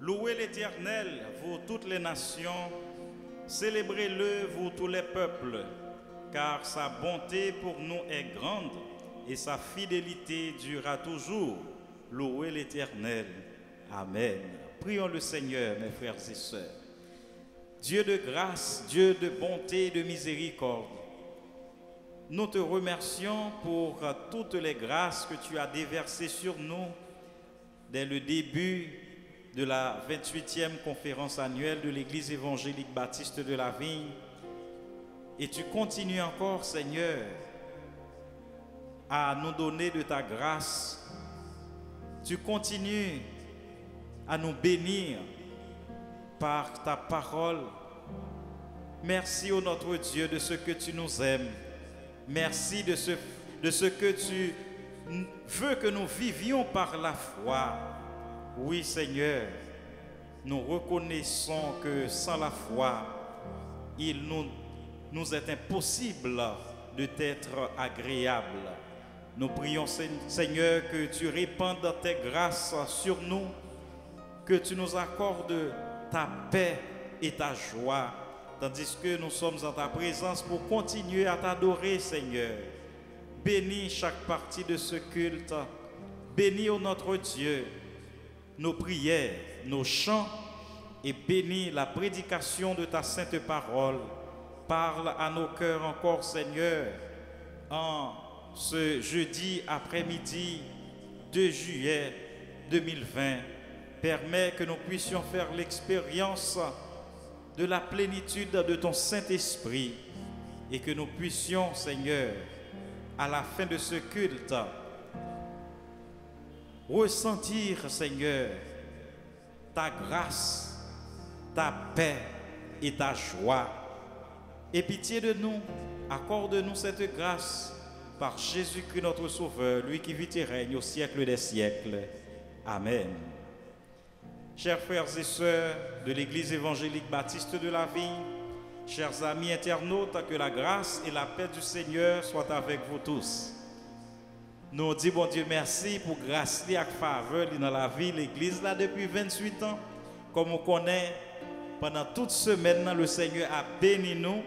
Louez l'Éternel, vous toutes les nations, célébrez-le, vous tous les peuples, car sa bonté pour nous est grande et sa fidélité durera toujours. Louez l'Éternel. Amen. Prions le Seigneur, mes frères et sœurs. Dieu de grâce, Dieu de bonté et de miséricorde, nous te remercions pour toutes les grâces que tu as déversées sur nous dès le début de la 28e conférence annuelle de l'Église évangélique baptiste de la Vigne. Et tu continues encore, Seigneur, à nous donner de ta grâce. Tu continues à nous bénir par ta parole. Merci, ô notre Dieu, de ce que tu nous aimes. Merci de ce que tu veux que nous vivions par la foi. Oui, Seigneur, nous reconnaissons que sans la foi, il nous est impossible de t'être agréable. Nous prions, Seigneur, que tu répandes tes grâces sur nous, que tu nous accordes ta paix et ta joie, tandis que nous sommes en ta présence pour continuer à t'adorer, Seigneur. Bénis chaque partie de ce culte. Bénis, ô notre Dieu, nos prières, nos chants, et bénis la prédication de ta sainte parole. Parle à nos cœurs encore, Seigneur, en ce jeudi après-midi 2 juillet 2020. Permets que nous puissions faire l'expérience de la plénitude de ton Saint-Esprit et que nous puissions, Seigneur, à la fin de ce culte, ressentir, Seigneur, ta grâce, ta paix et ta joie. Et pitié de nous, accorde-nous cette grâce par Jésus-Christ notre Sauveur, lui qui vit et règne au siècle des siècles. Amen. Chers frères et sœurs de l'Église évangélique baptiste de la Vigne, chers amis internautes, que la grâce et la paix du Seigneur soient avec vous tous. Nous disons, bon Dieu, merci pour grâce et faveur dans la vie de l'Église là depuis 28 ans. Comme on connaît, pendant toute semaine, le Seigneur a béni nous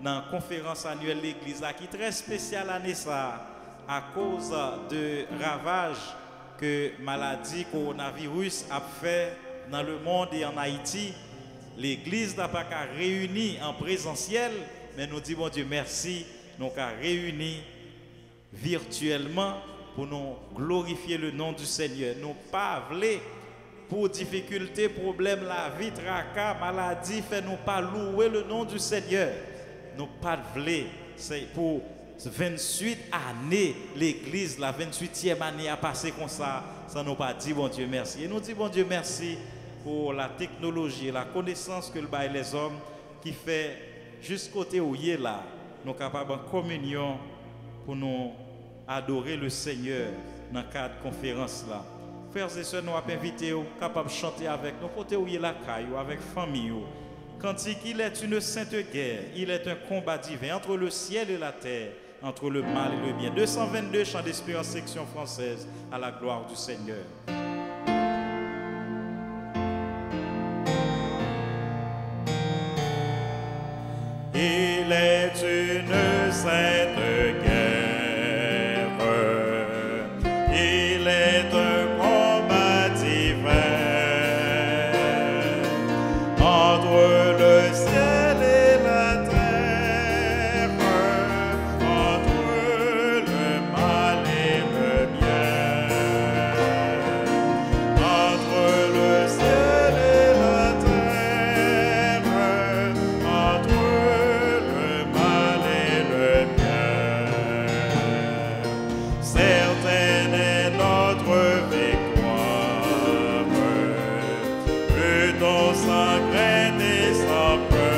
dans la conférence annuelle de l'Église là, qui est très spéciale l'année ça, à cause de ravages que maladie coronavirus a fait dans le monde et en Haïti. L'Église n'a pas qu'à réunir en présentiel, mais nous disons, bon Dieu, merci, nous qu'à réunir virtuellement pour nous glorifier le nom du Seigneur. Nous pas voulons pour difficultés, problèmes, la vie, tracas, maladie, fait nous pas louer le nom du Seigneur. Nous pas voulons, c'est pour 28 années, l'Église, la 28e année a passé comme ça nous pas dit bon Dieu merci. Et nous disons bon Dieu merci pour la technologie, la connaissance que le bail les hommes qui fait jusqu'au côté où il est là, nous capables en communion pour nous adorer le Seigneur dans le cadre de conférence là. Frères et sœurs, nous avons invité aux capables de chanter avec nous, côté où il est la caille, avec famille. Cantique, il est une sainte guerre, il est un combat divin entre le ciel et la terre, entre le mal et le bien. 222 chants d'espérance section française à la gloire du Seigneur. Il est une sainte guerre, il est un combat divin entre le ciel et la terre, entre le mal et le bien, entre le ciel et la terre, entre le mal et le bien. Certaine est notre victoire, luttons sans crainte et sans peur,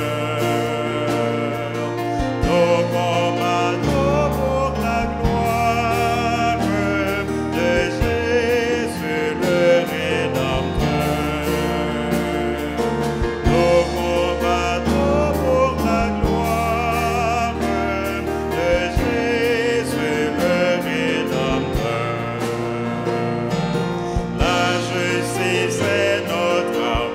nous combattons pour la gloire de Jésus le Rédempteur. Nous combattons pour la gloire de Jésus le Rédempteur. La justice est notre armure,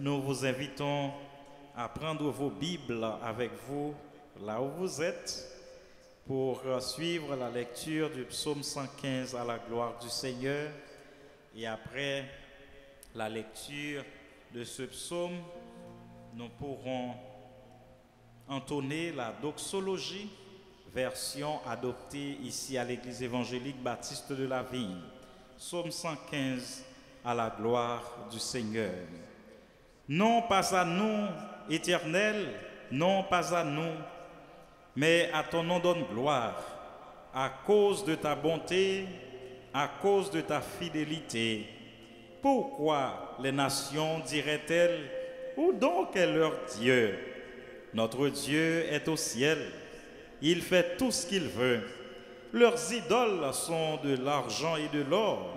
nous vous invitons à prendre vos Bibles avec vous, là où vous êtes, pour suivre la lecture du psaume 115 à la gloire du Seigneur. Et après la lecture de ce psaume, nous pourrons entonner la doxologie, version adoptée ici à l'église évangélique baptiste de la Vigne. Psaume 115 à la gloire du Seigneur. Non pas à nous, Éternel, non pas à nous, mais à ton nom donne gloire, à cause de ta bonté, à cause de ta fidélité. Pourquoi les nations diraient-elles, où donc est leur Dieu? Notre Dieu est au ciel, il fait tout ce qu'il veut. Leurs idoles sont de l'argent et de l'or,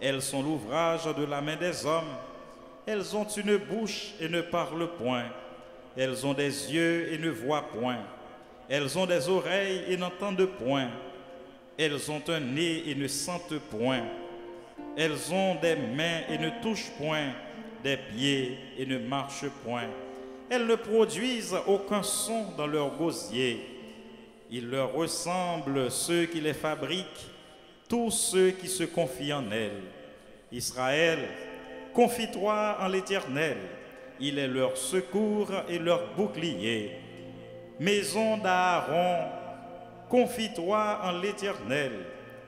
elles sont l'ouvrage de la main des hommes. Elles ont une bouche et ne parlent point. Elles ont des yeux et ne voient point. Elles ont des oreilles et n'entendent point. Elles ont un nez et ne sentent point. Elles ont des mains et ne touchent point, des pieds et ne marchent point. Elles ne produisent aucun son dans leur gosier. Il leur ressemble ceux qui les fabriquent, tous ceux qui se confient en elles. Israël, confie-toi en l'Éternel, il est leur secours et leur bouclier. Maison d'Aaron, confie-toi en l'Éternel,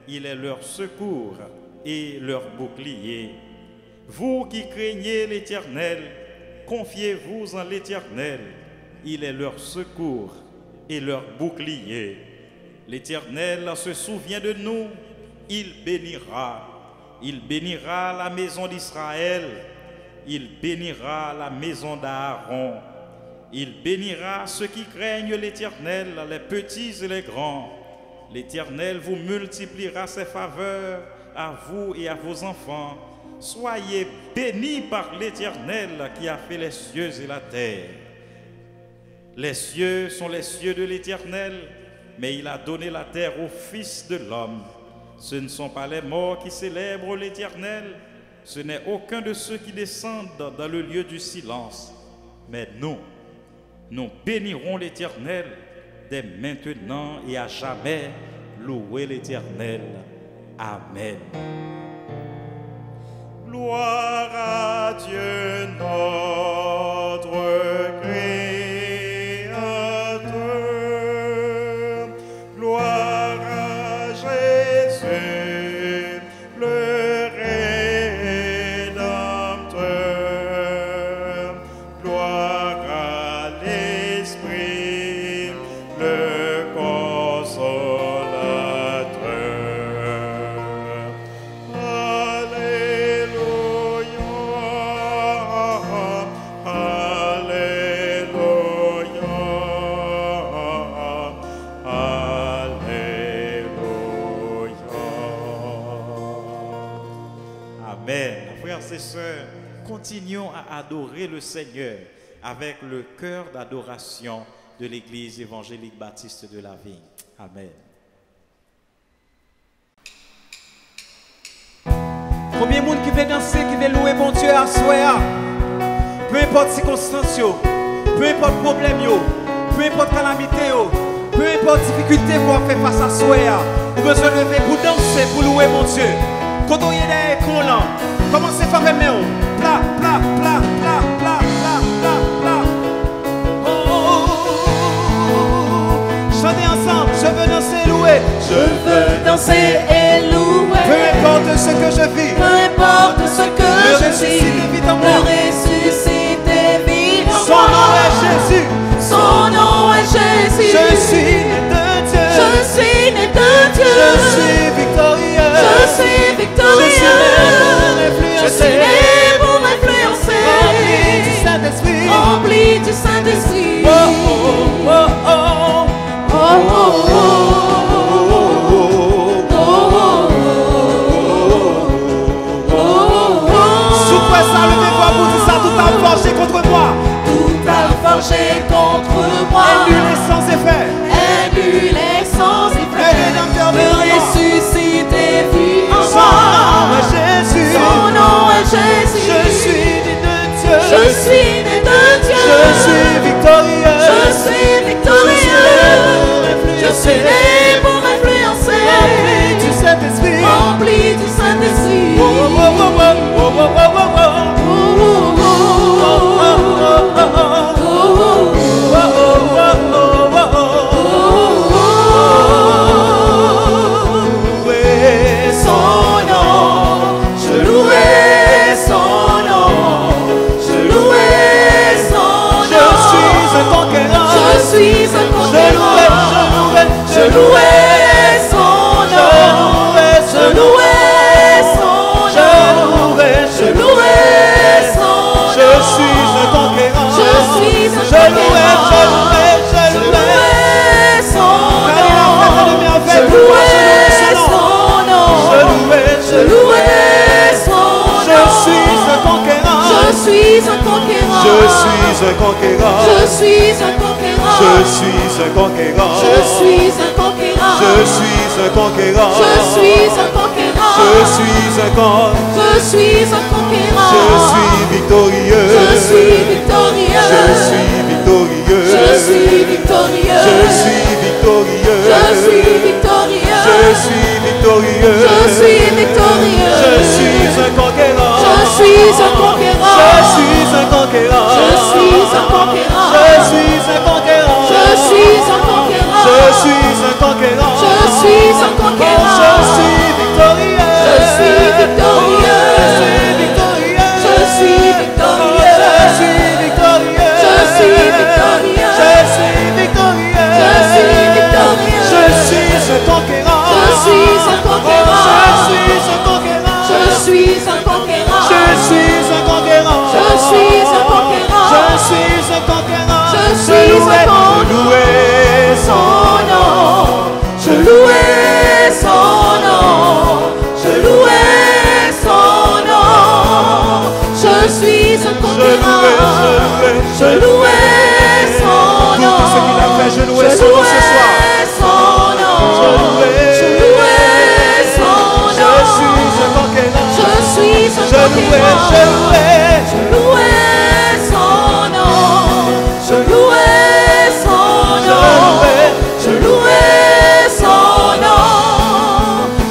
il est leur secours et leur bouclier. Vous qui craignez l'Éternel, confiez-vous en l'Éternel, il est leur secours et leur bouclier. L'Éternel se souvient de nous, il bénira. Il bénira la maison d'Israël, il bénira la maison d'Aaron, il bénira ceux qui craignent l'Éternel, les petits et les grands. L'Éternel vous multipliera ses faveurs à vous et à vos enfants. Soyez bénis par l'Éternel qui a fait les cieux et la terre. Les cieux sont les cieux de l'Éternel, mais il a donné la terre au Fils de l'homme. Ce ne sont pas les morts qui célèbrent l'Éternel, ce n'est aucun de ceux qui descendent dans le lieu du silence. Mais nous bénirons l'Éternel dès maintenant et à jamais. Louez l'Éternel. Amen. Gloire à Dieu notre Créateur. Gloire à Jésus, le Rédempteur. Gloire à l'Esprit, le Consolateur. Alléluia, Alléluia, Alléluia. Amen. Frères et sœurs, continuons à adorer le Seigneur avec le cœur d'adoration de l'Église évangélique baptiste de la Vigne. Amen. Combien de monde qui veut danser, qui veut louer mon Dieu à soi? Peu importe circonstances, peu importe problème, peu importe calamité, peu importe difficulté qu'on fait face à soi, vous besoin de lever pour danser, pour louer mon Dieu. Quand on est derrière l'écran là, commencez à faire les mains. Pla, pla, pla, pla, pla, pla, pla, pla. Oh, chantez ensemble, je veux danser, louer. Je veux danser et louer. Peu importe ce que je vis, Peu importe ce que le je ressuscité vis, vit en le moi. ressuscité vit en Son nom moi. est Jésus. Son nom est Jésus. Je suis né de Dieu. Je suis né de Dieu. Je suis victorieux. Je suis victorieux. Je suis né pour m'influencer. Je suis né pour m'influencer. Rempli du Saint-Esprit. Rempli du Saint-Esprit. Oh, oh, oh, oh, Oh, oh, oh, oh, oh, oh, Souffle ça, levez-vous à bout de ça, tout a forgé contre moi. tout a forgé contre Je louerai son nom. Je suis un conquérant. Je suis un conquérant. Je suis un conquérant. Je suis un conquérant. Je suis un conquérant. Je suis un conquérant. Je suis un conquérant. Je suis un conquérant. Je suis un conquérant. Je suis un conquérant. Je suis victorieux. Je suis victorieux. Je suis victorieux. Je suis victorieux. Je suis victorieux. Je suis victorieux. Je suis victorieux. Je suis victorieux. Je suis un conquérant. Je suis un conquérant. Je suis un conquérant. Je suis un conquérant. Je suis un conquérant. Je suis un conquérant. Je suis un conquérant. Je suis un conquérant. Je suis victorieux. Je suis victorieux. Je suis victorieux. Je suis victorieux. Je suis victorieux. Je suis victorieux. Je suis victorieux. Je suis victorieux. Je suis un conquérant. Je suis un conquérant. Je suis un conquérant. Je suis un conquérant. Je suis un conquérant. Je suis un conquérant. Je suis un conquérant. Je suis un conquérant. Je louais son nom. Je louais son nom. Je suis un conquérant. Je louais son nom. Tout ce qu'il a fait, je louais son nom ce soir. son nom. Je louais son nom. Je suis un conquérant. Je suis un Je louais, conquérant. je louais. Je louais son nom. Je louais son nom. Je louais son nom.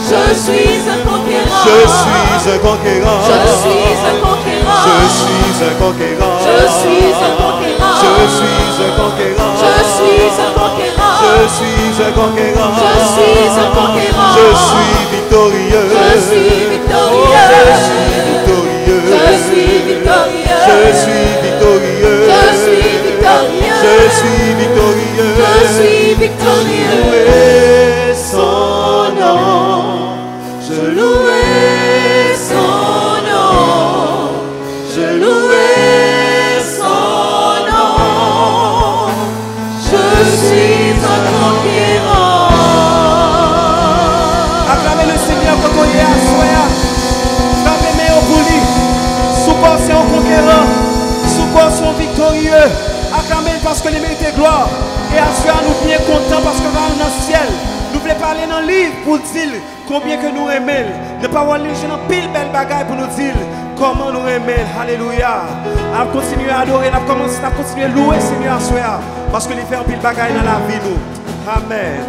Je suis un conquérant. Je suis un conquérant. Je suis un conquérant. Je suis un conquérant. Je suis un conquérant. Je suis un conquérant. Je suis un conquérant. Je suis un conquérant. Je suis un conquérant. Je suis victorieux. Je suis victorieux. Je suis victorieux. Je suis victorieux. Je suis victorieux. Je suis victorieux. Je suis victorieux. Je suis victorieux. Louer son nom. Je louais son nom. Je louais son nom. Je suis un conquérant. Acclamez le Seigneur quand on y est à soi. Frappez mes pour lui. Sous quoi c'est un conquérant. Sous quoi c'est victorieux. Acclamez parce que les mérites gloire. Et à soi nous bien contents parce que dans le ciel. Nous voulons parler dans le livre pour dire combien que nous aimons. Ne pas voir les gens pile belle bagaille pour nous dire comment nous aimons. Alléluia. On continue à adorer, on commence à continuer à louer le Seigneur à soi. Parce que il fait un pile bagaille dans la vie nous. Amen.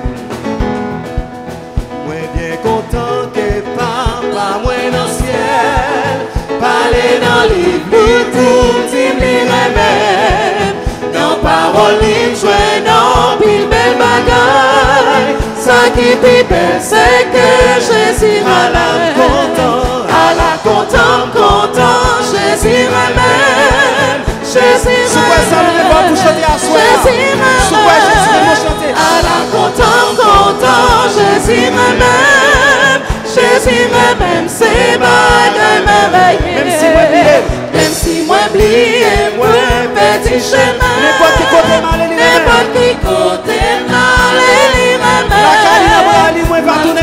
Moi bien content que papa moi dans le ciel. Parler dans le livre pour dire les remèdes. Dans parole libre, jouer dans pile belle bagaille. Ça qui est belle, c'est que Jésus À la content, à la content, content, Jésus m'aime. Jésus sous quoi ça nous devons pour chanter à soi. Jésus Sous quoi Jésus nous chanter. à la content, content, Jésus m'aime. Jésus m'aime, c'est bagaille m'aime. Même si moi oublié. Même si moi oublié, moi petit chemin. N'importe qui côté mal, il N'importe qui côté mal, il m'aime. La cali moi va tourner.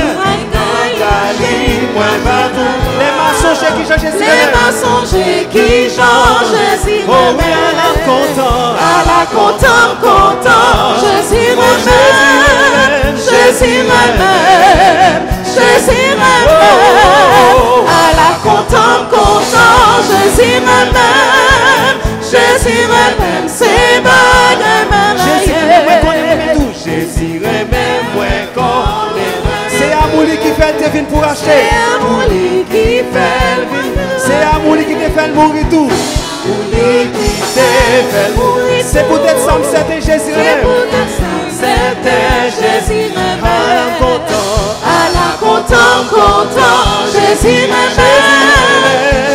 Les mensongers qui changent Jésus. Les mensongers qui changent Jésus. Oh oui, à la content. À la content, content, Jésus m'aime. Jésus m'aime. Jésus m'aime. À la content, content, Jésus m'aime. Jésus m'aime, c'est bagaille Jésus m'aime. remet tout. Jésus remet moins qu'on c'est amour qui fait te venir pour acheter. C'est amour qui fait le C'est amour qui te fait le mourir tout. C'est peut-être ça, c'était Jésus remet. C'était Jésus À la m'aime. content. À la content, content, Jésus m'aime.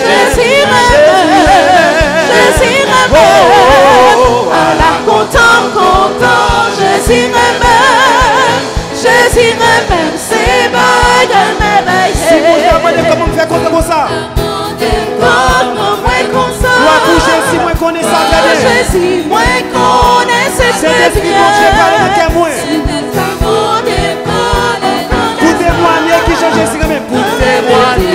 Jésus m'aime. Jésus m'aime. À la content, content, Jésus m'aime. Jésus m'aime, c'est bagaille Si vous m'aime. demandez comment me faire compter comme ça. Comment moi comme ça? Moi pour Jésus, moi connais ça très bien. Jésus, moi connais C'est très l'esprit bien. bon Dieu parle dans quel moi. Pour témoigner qui change Jésus remet. Pour témoigner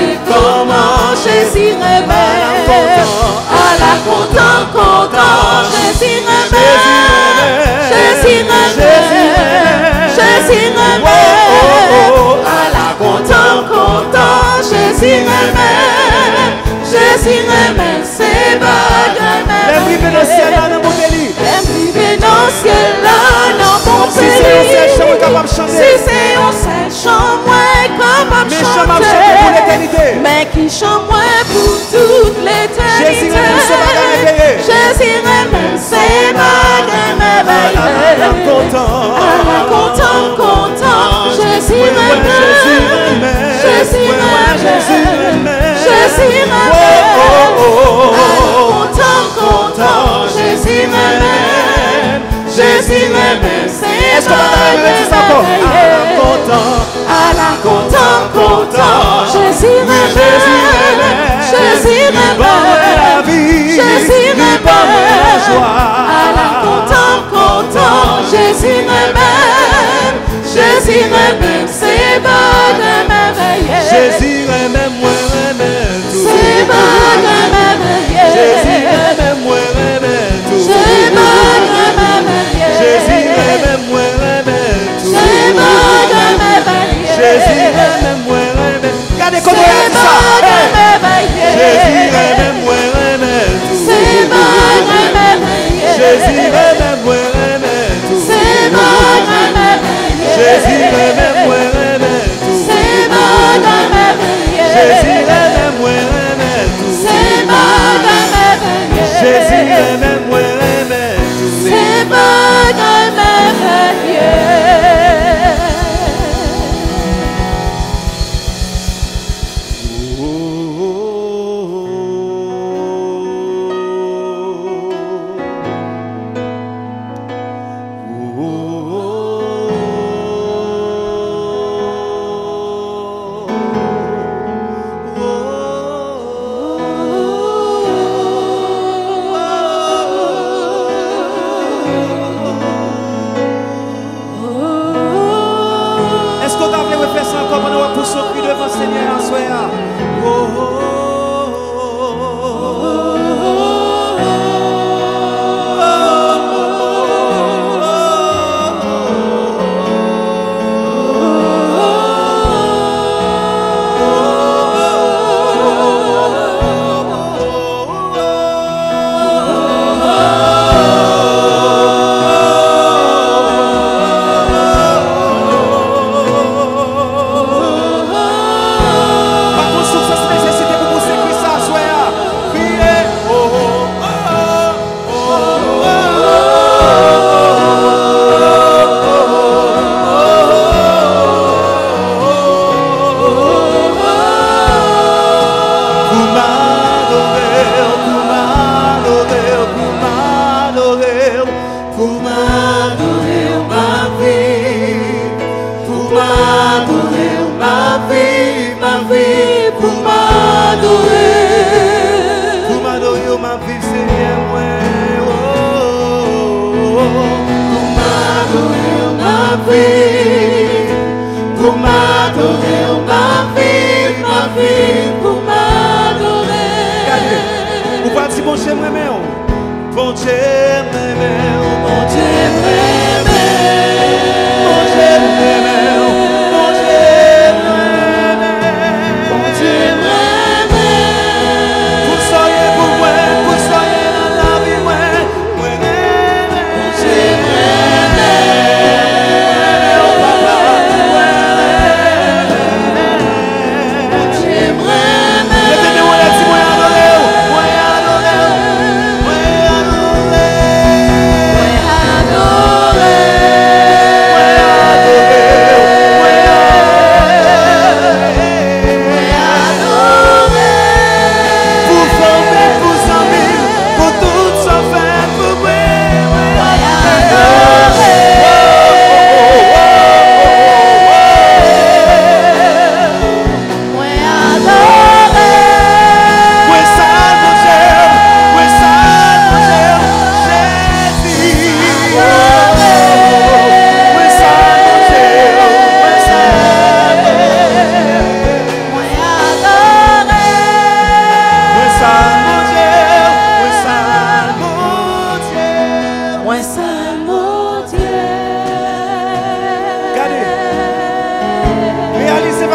Jésus remède, c'est bagay même. Les privés dans le ciel là dans mon délit. Les privés dans le ciel là dans mon Si c'est un seul chant, capable de chanter. Si c'est un seul chant, moi capable de Mais chant m'a chanté pour chanter. l'éternité. Mais qui chante moi pour toute l'éternité. Jésus remède, c'est bagay réveillé. Jésus remède, c'est bagay merveilleux. Content. Content, content. Jésus remède. Jésus remède. Jésus remède. Jésus remède. Content, content. Jésus remède. Jésus remède. Est-ce qu'on va répéter ça encore? Content. Content, content. Jésus remède. Jésus remède. La vie. Jésus remède. La joie. Content, content. Jésus remède. Jésus remède. C'est bagay merveilleux. Jésus remède, moi remède tout. C'est bagay merveilleux. Jésus remède, moi remède tout. C'est bagay merveilleux. Jésus remède, moi remède tout. C'est bagay merveilleux. Jésus remède, moi remède. Regardez comment il a dit ça. C'est bagay merveilleux. Jésus remède, moi remède tout. C'est bagay merveilleux. Jésus remède, moi remède tout. C'est bagay merveilleux. Jésus remède, moi remède tout. C'est bagay merveilleux. Jésus remède, moi remède tout. C'est bagay merveilleux. Jésus remède, moi remède tout. C'est bagay Est-ce qu'on t'a voulu faire ça encore pendant qu'on pousse au cri devant le Seigneur en soya? Bon Dieu, bon Dieu, bon Dieu,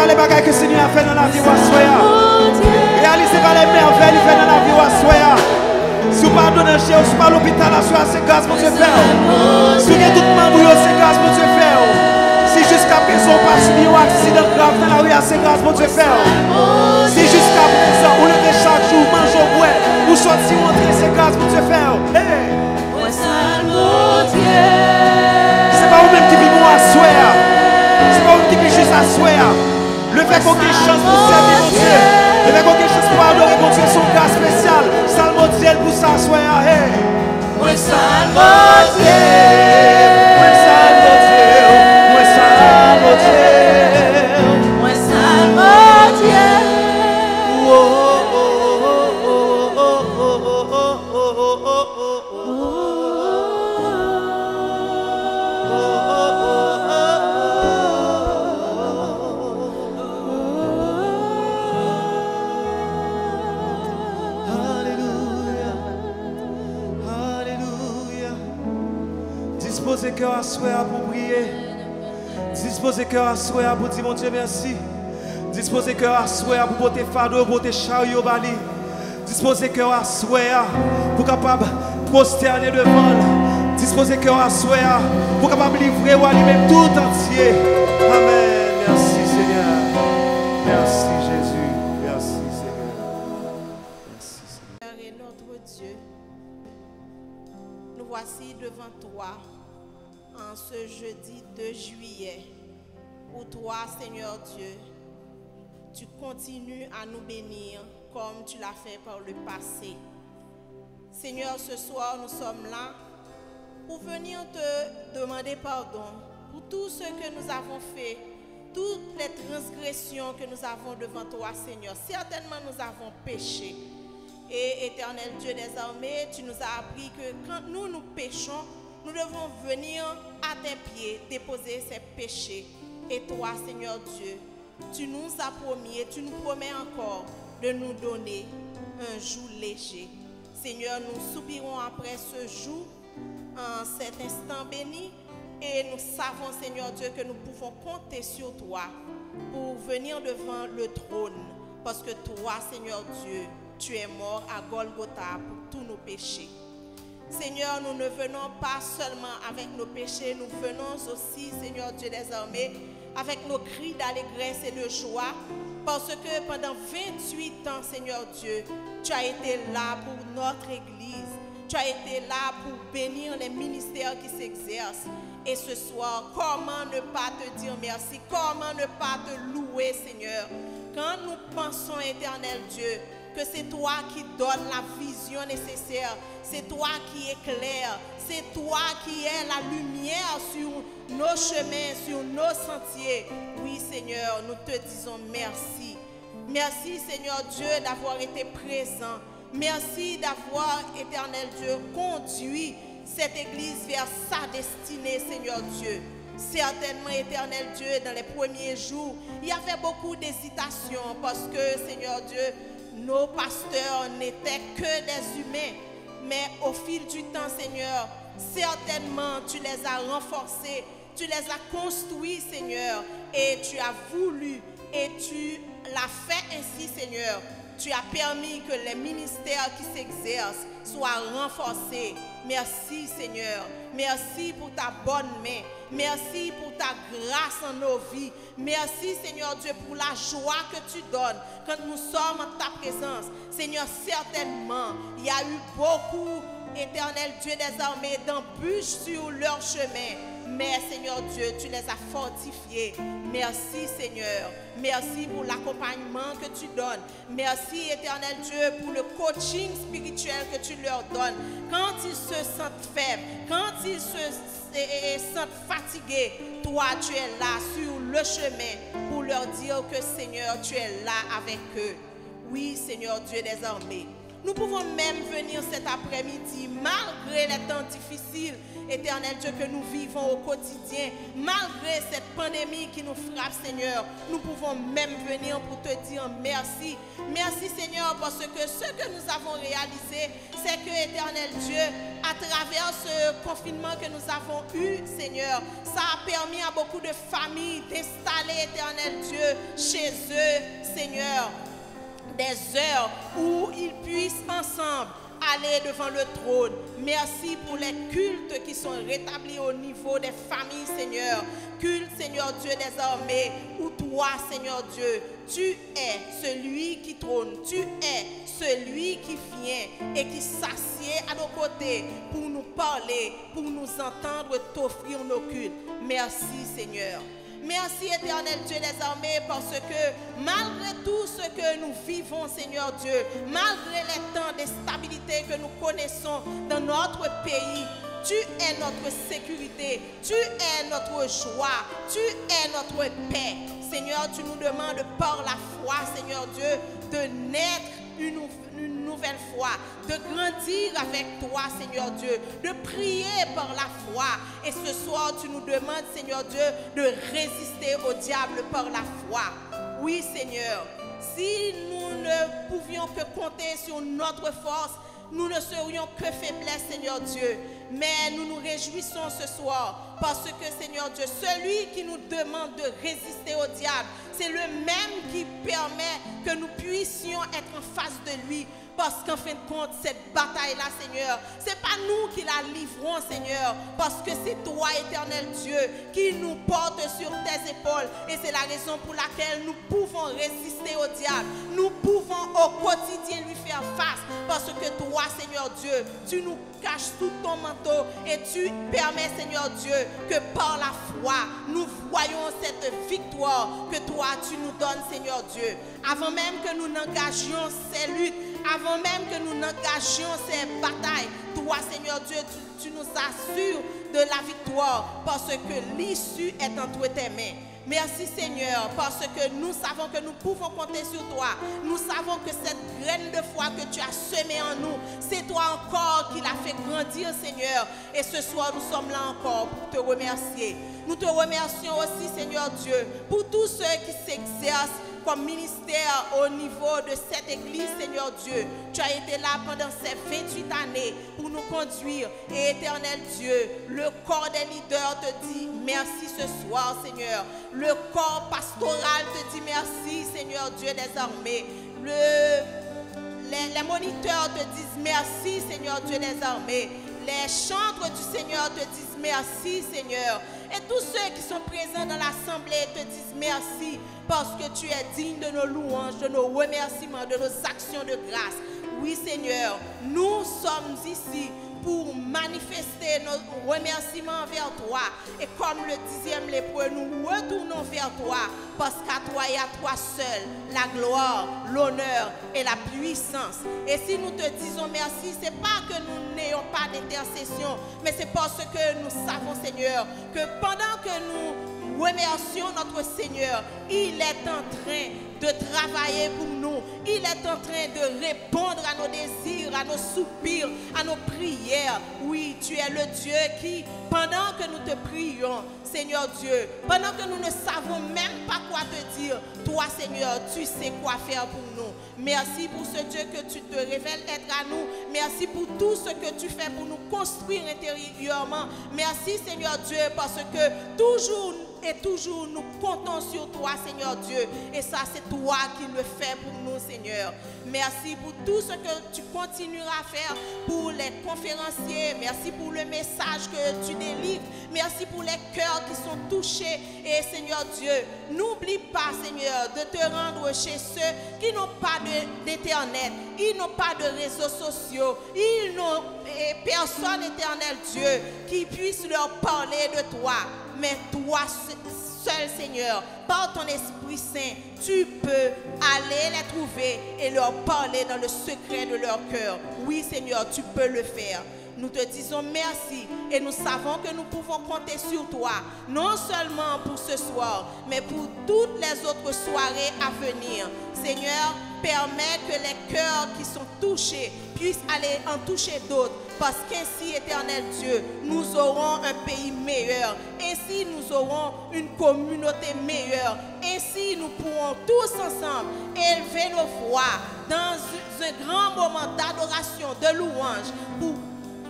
par les bagages que le Seigneur a fait dans la vie ou assoya. Réalisez par les merveilles qu'il fait dans la vie ou assoya. Si vous pardonnez chez vous, si vous pas l'hôpital, c'est grâce pour Dieu faire. Si vous avez tout le monde, c'est grâce pour Dieu faire. Si jusqu'à présent, pas subi un accident grave dans la rue, c'est grâce pour Dieu faire. Si jusqu'à présent, vous levez chaque jour, mangez au bois, vous sortez, vous entrez, c'est grâce pour Dieu faire. Hey! C'est pas vous-même qui vivez à soi. C'est pas vous qui vivez juste à soi. Le fait qu'on ait chance pour servir mon Dieu. Le fait qu'on ait chance pour adorer mon Dieu, son cas spécial. Salmodiel pour s'asseoir. Hey! Moi salmodiel. Moi salmodiel. Moi salmodiel. Moi salmodiel. Oh, oh, oh, oh, oh, oh, oh, oh, Disposez cœur à souhait pour prier. Disposez cœur à souhait pour dire mon Dieu merci. Disposez cœur à souhait pour porter fardeau, pour porter chariot bali. Disposez cœur à souhait pour capable prosterner devant. Disposez cœur à souhait pour capable livrer ou allumer tout entier. Amen. Merci Seigneur. Merci Jésus. Merci Seigneur. Merci Seigneur. Et notre Dieu, nous voici devant toi en ce jeudi 2 juillet, où toi, Seigneur Dieu, tu continues à nous bénir comme tu l'as fait par le passé. Seigneur, ce soir, nous sommes là pour venir te demander pardon pour tout ce que nous avons fait, toutes les transgressions que nous avons devant toi, Seigneur. Certainement, nous avons péché. Et éternel Dieu des armées, tu nous as appris que quand nous péchons, nous devons venir à tes pieds, déposer ces péchés. Et toi, Seigneur Dieu, tu nous as promis et tu nous promets encore de nous donner un jour léger. Seigneur, nous soupirons après ce jour, en cet instant béni, et nous savons, Seigneur Dieu, que nous pouvons compter sur toi pour venir devant le trône. Parce que toi, Seigneur Dieu, tu es mort à Golgotha pour tous nos péchés. Seigneur, nous ne venons pas seulement avec nos péchés, nous venons aussi, Seigneur Dieu des armées, avec nos cris d'allégresse et de joie, parce que pendant 28 ans, Seigneur Dieu, tu as été là pour notre Église, tu as été là pour bénir les ministères qui s'exercent. Et ce soir, comment ne pas te dire merci, comment ne pas te louer, Seigneur, quand nous pensons, éternel Dieu, que c'est toi qui donnes la vision nécessaire, c'est toi qui éclaires, c'est toi qui es la lumière sur nos chemins, sur nos sentiers. Oui, Seigneur, nous te disons merci. Merci, Seigneur Dieu, d'avoir été présent. Merci d'avoir, éternel Dieu, conduit cette église vers sa destinée, Seigneur Dieu. Certainement, éternel Dieu, dans les premiers jours, il y avait beaucoup d'hésitation parce que, Seigneur Dieu, nos pasteurs n'étaient que des humains. Mais au fil du temps, Seigneur, certainement, tu les as renforcés, tu les as construits, Seigneur, et tu as voulu, et tu l'as fait ainsi, Seigneur. Tu as permis que les ministères qui s'exercent soient renforcés. Merci, Seigneur. Merci pour ta bonne main. Merci pour ta grâce en nos vies. Merci, Seigneur Dieu, pour la joie que tu donnes quand nous sommes en ta présence. Seigneur, certainement, il y a eu beaucoup, éternel Dieu des armées, d'embûches sur leur chemin. Mais, Seigneur Dieu, tu les as fortifiés. Merci, Seigneur. Merci pour l'accompagnement que tu donnes. Merci, éternel Dieu, pour le coaching spirituel que tu leur donnes. Quand ils se sentent faibles, quand ils se sentent fatigués, toi, tu es là sur le chemin pour leur dire que, Seigneur, tu es là avec eux. Oui, Seigneur Dieu des armées. Nous pouvons même venir cet après-midi, malgré les temps difficiles, Éternel Dieu, que nous vivons au quotidien, malgré cette pandémie qui nous frappe, Seigneur, nous pouvons même venir pour te dire merci. Merci, Seigneur, parce que ce que nous avons réalisé, c'est que, Éternel Dieu, à travers ce confinement que nous avons eu, Seigneur, ça a permis à beaucoup de familles d'installer, Éternel Dieu, chez eux, Seigneur, des heures où ils puissent ensemble aller devant le trône. Merci pour les cultes qui sont rétablis au niveau des familles, Seigneur. Culte, Seigneur Dieu des armées, où toi, Seigneur Dieu, tu es celui qui trône, tu es celui qui vient et qui s'assied à nos côtés pour nous parler, pour nous entendre, t'offrir nos cultes. Merci, Seigneur. Merci, Éternel Dieu des armées, parce que malgré tout ce que nous vivons, Seigneur Dieu, malgré les temps d'instabilité que nous connaissons dans notre pays, tu es notre sécurité, tu es notre joie, tu es notre paix. Seigneur, tu nous demandes par la foi, Seigneur Dieu, de naître une nouvelle foi, de grandir avec toi, Seigneur Dieu, de prier par la foi. Et ce soir, tu nous demandes, Seigneur Dieu, de résister au diable par la foi. Oui, Seigneur, si nous ne pouvions que compter sur notre force, nous ne serions que faiblesse, Seigneur Dieu. Mais nous nous réjouissons ce soir parce que, Seigneur Dieu, celui qui nous demande de résister au diable, c'est le même qui permet que nous puissions être en face de lui. Parce qu'en fin de compte, cette bataille-là, Seigneur, ce n'est pas nous qui la livrons, Seigneur, parce que c'est toi, Éternel Dieu, qui nous porte sur tes épaules. Et c'est la raison pour laquelle nous pouvons résister au diable. Nous pouvons au quotidien lui faire face, parce que toi, Seigneur Dieu, tu nous caches sous ton manteau et tu permets, Seigneur Dieu, que par la foi, nous voyons cette victoire que toi, tu nous donnes, Seigneur Dieu. Avant même que nous n'engagions ces luttes, avant même que nous n'engagions ces batailles, toi, Seigneur Dieu, tu nous assures de la victoire parce que l'issue est entre tes mains. Merci, Seigneur, parce que nous savons que nous pouvons compter sur toi. Nous savons que cette graine de foi que tu as semée en nous, c'est toi encore qui l'a fait grandir, Seigneur. Et ce soir, nous sommes là encore pour te remercier. Nous te remercions aussi, Seigneur Dieu, pour tous ceux qui s'exercent comme ministère au niveau de cette église, Seigneur Dieu. Tu as été là pendant ces 28 années pour nous conduire. Et Éternel Dieu, le corps des leaders te dit merci ce soir, Seigneur. Le corps pastoral te dit merci, Seigneur Dieu des armées. Les moniteurs te disent merci, Seigneur Dieu des armées. Les chantres du Seigneur te disent merci, Seigneur. Et tous ceux qui sont présents dans l'assemblée te disent merci parce que tu es digne de nos louanges, de nos remerciements, de nos actions de grâce. Oui, Seigneur, nous sommes ici pour manifester nos remerciements envers toi. Et comme le 10e lépreux, nous retournons vers toi parce qu'à toi et à toi seul, la gloire, l'honneur et la puissance. Et si nous te disons merci, ce n'est pas que nous n'ayons pas d'intercession, mais c'est parce que nous savons, Seigneur, que pendant que nous remercions notre Seigneur, il est en train de travailler pour nous. Il est en train de répondre à nos désirs, à nos soupirs, à nos prières. Oui, tu es le Dieu qui, pendant que nous te prions, Seigneur Dieu, pendant que nous ne savons même pas quoi te dire, toi, Seigneur, tu sais quoi faire pour nous. Merci pour ce Dieu que tu te révèles être à nous. Merci pour tout ce que tu fais pour nous construire intérieurement. Merci, Seigneur Dieu, parce que toujours et toujours nous comptons sur toi, Seigneur Dieu. Et ça, c'est toi qui le fais pour nous, Seigneur. Merci pour tout ce que tu continueras à faire pour les conférenciers. Merci pour le message que tu délivres. Merci pour les cœurs qui sont touchés. Et Seigneur Dieu, n'oublie pas, Seigneur, de te rendre chez ceux qui n'ont pas d'internet, ils n'ont pas de réseaux sociaux, ils n'ont personne, Éternel Dieu, qui puisse leur parler de toi. Mais toi seul, Seigneur, par ton Esprit Saint, tu peux aller les trouver et leur parler dans le secret de leur cœur. Oui, Seigneur, tu peux le faire. Nous te disons merci et nous savons que nous pouvons compter sur toi, non seulement pour ce soir, mais pour toutes les autres soirées à venir. Seigneur, permet que les cœurs qui sont touchés puissent aller en toucher d'autres. Parce qu'ainsi, éternel Dieu, nous aurons un pays meilleur. Ainsi, nous aurons une communauté meilleure. Ainsi, nous pourrons tous ensemble élever nos voix dans un grand moment d'adoration, de louange, pour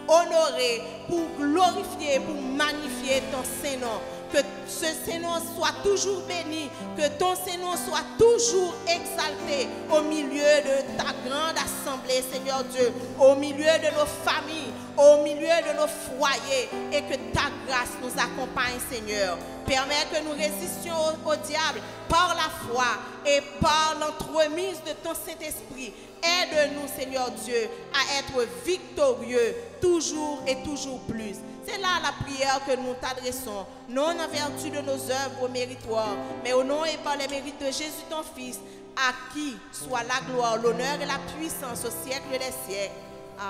honorer, pour glorifier, pour magnifier ton Saint-Nom. Que ce Saint-Nom soit toujours béni, que ton Saint-Nom soit toujours exalté au milieu de ta grande assemblée, Seigneur Dieu, au milieu de nos familles, au milieu de nos foyers, et que ta grâce nous accompagne, Seigneur. Permets que nous résistions au diable par la foi et par l'entremise de ton Saint-Esprit. Aide-nous, Seigneur Dieu, à être victorieux toujours et toujours plus. C'est là la prière que nous t'adressons, non en vertu de nos œuvres méritoires, mais au nom et par les mérites de Jésus ton Fils, à qui soit la gloire, l'honneur et la puissance au siècle des siècles.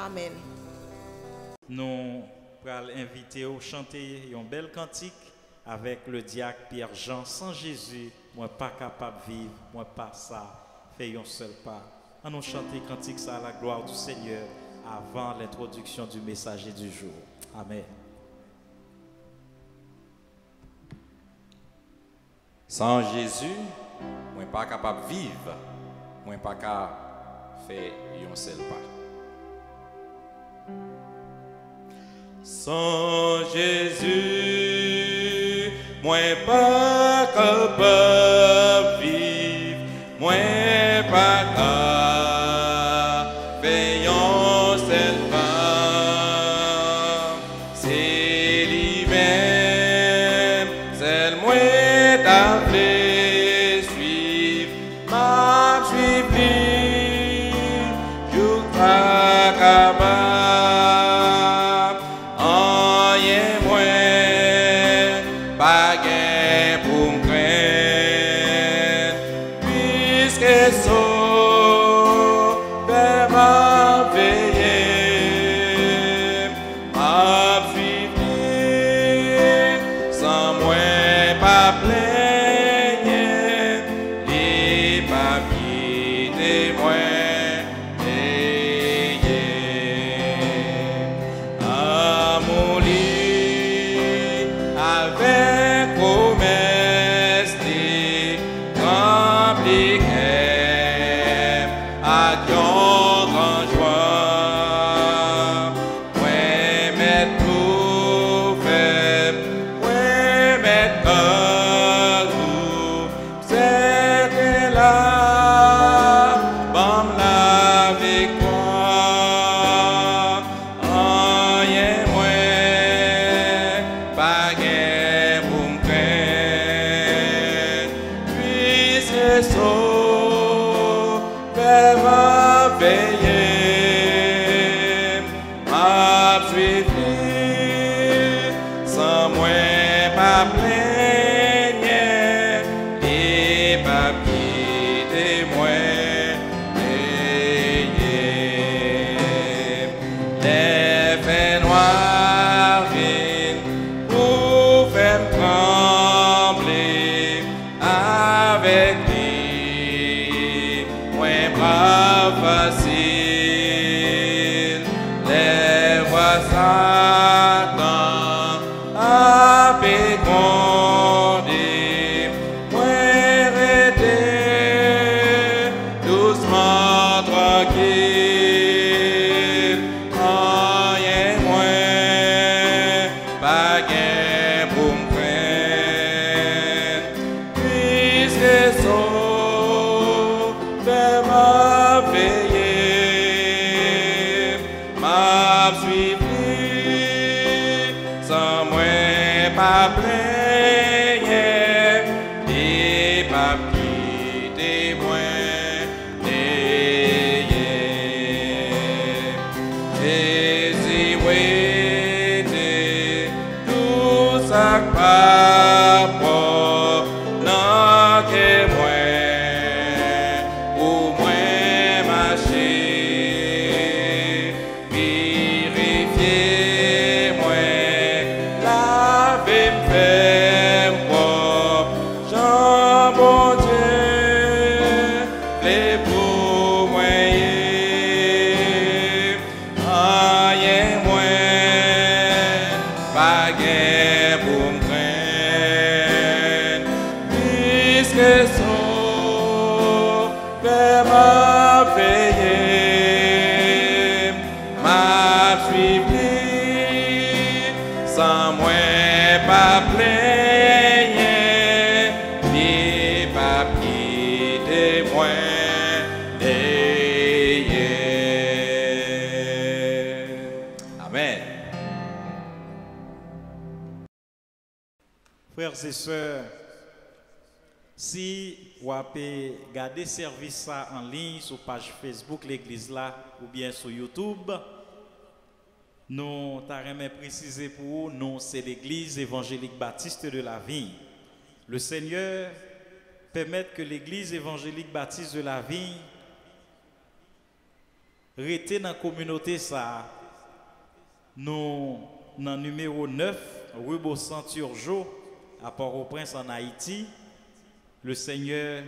Amen. Nous allons inviter à chanter un bel cantique avec le diacre Pierre-Jean. Sans Jésus, moi pas capable de vivre, moi pas ça, fait un seul pas. On nous chanter cantique ça à la gloire du Seigneur avant l'introduction du messager du jour. Amen. Sans Jésus, moi pas capable de vivre, moi pas capable de faire un seul pas. Sans Jésus, moi pas capable de vivre, moi pas capable de faire un seul pas. C'est lui-même, c'est moi t'appelé suivre, m'a suivi, je pas capable, rien moins, pas gain pour me craindre, puisque sauveur m'a veillé, m'a suivi, sans moi pas plaigner, les papiers témoins ayez. À mon lit, avec promesse, rempli à grand joie, ouais, mettre tout fait, ouais, mettre tout, c'était là, bam la victoire, rien moins, pas gain pour me craindre, puis c'est sauveur m'a veillé, m'a suivi, sans moi pas plaigner, les papiers témoins ayez. Les faits noirs viennent pour faire trembler avec lui, moins brave facile, les voix Satan a fécondé, moins rester doucement tranquille, rien moins, pas gain pour me craindre, puisque sauveur m'a veillé, m'a suivi, sans moi pas plaigner, et pas quitter moi ayez. Jésus waited, tout ça pas propre, non que moi, pour moi marcher, vérifier moi, laver me faire propre, Jean bon Dieu, les pour Frères et sœurs, si vous avez regardé le service en ligne sur la page Facebook l'église là ou bien sur YouTube, nous t'avons précisé pour vous, nous c'est l'église évangélique baptiste de la Vigne. Le Seigneur permet que l'église évangélique baptiste de la Vigne reste dans la communauté ça. Nous dans numéro 9, rue Beaucent-Turgeau, à Port-au-Prince en Haïti. Le Seigneur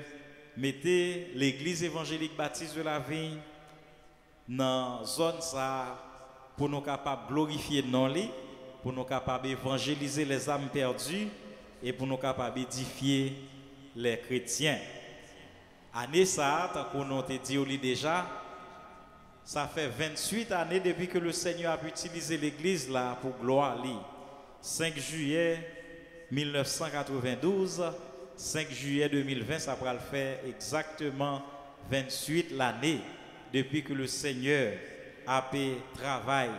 mettait l'église évangélique baptiste de la Vigne dans la zone ça pour nous capables de glorifier nos lits, pour nous capables d'évangéliser les âmes perdues et pour nous capables d'édifier les chrétiens. Année ça, tant qu'on a dit déjà, ça fait 28 années depuis que le Seigneur a utilisé l'église là pour gloire lui. 5 juillet 1992, 5 juillet 2020, ça va le faire exactement 28 l'année depuis que le Seigneur a fait travail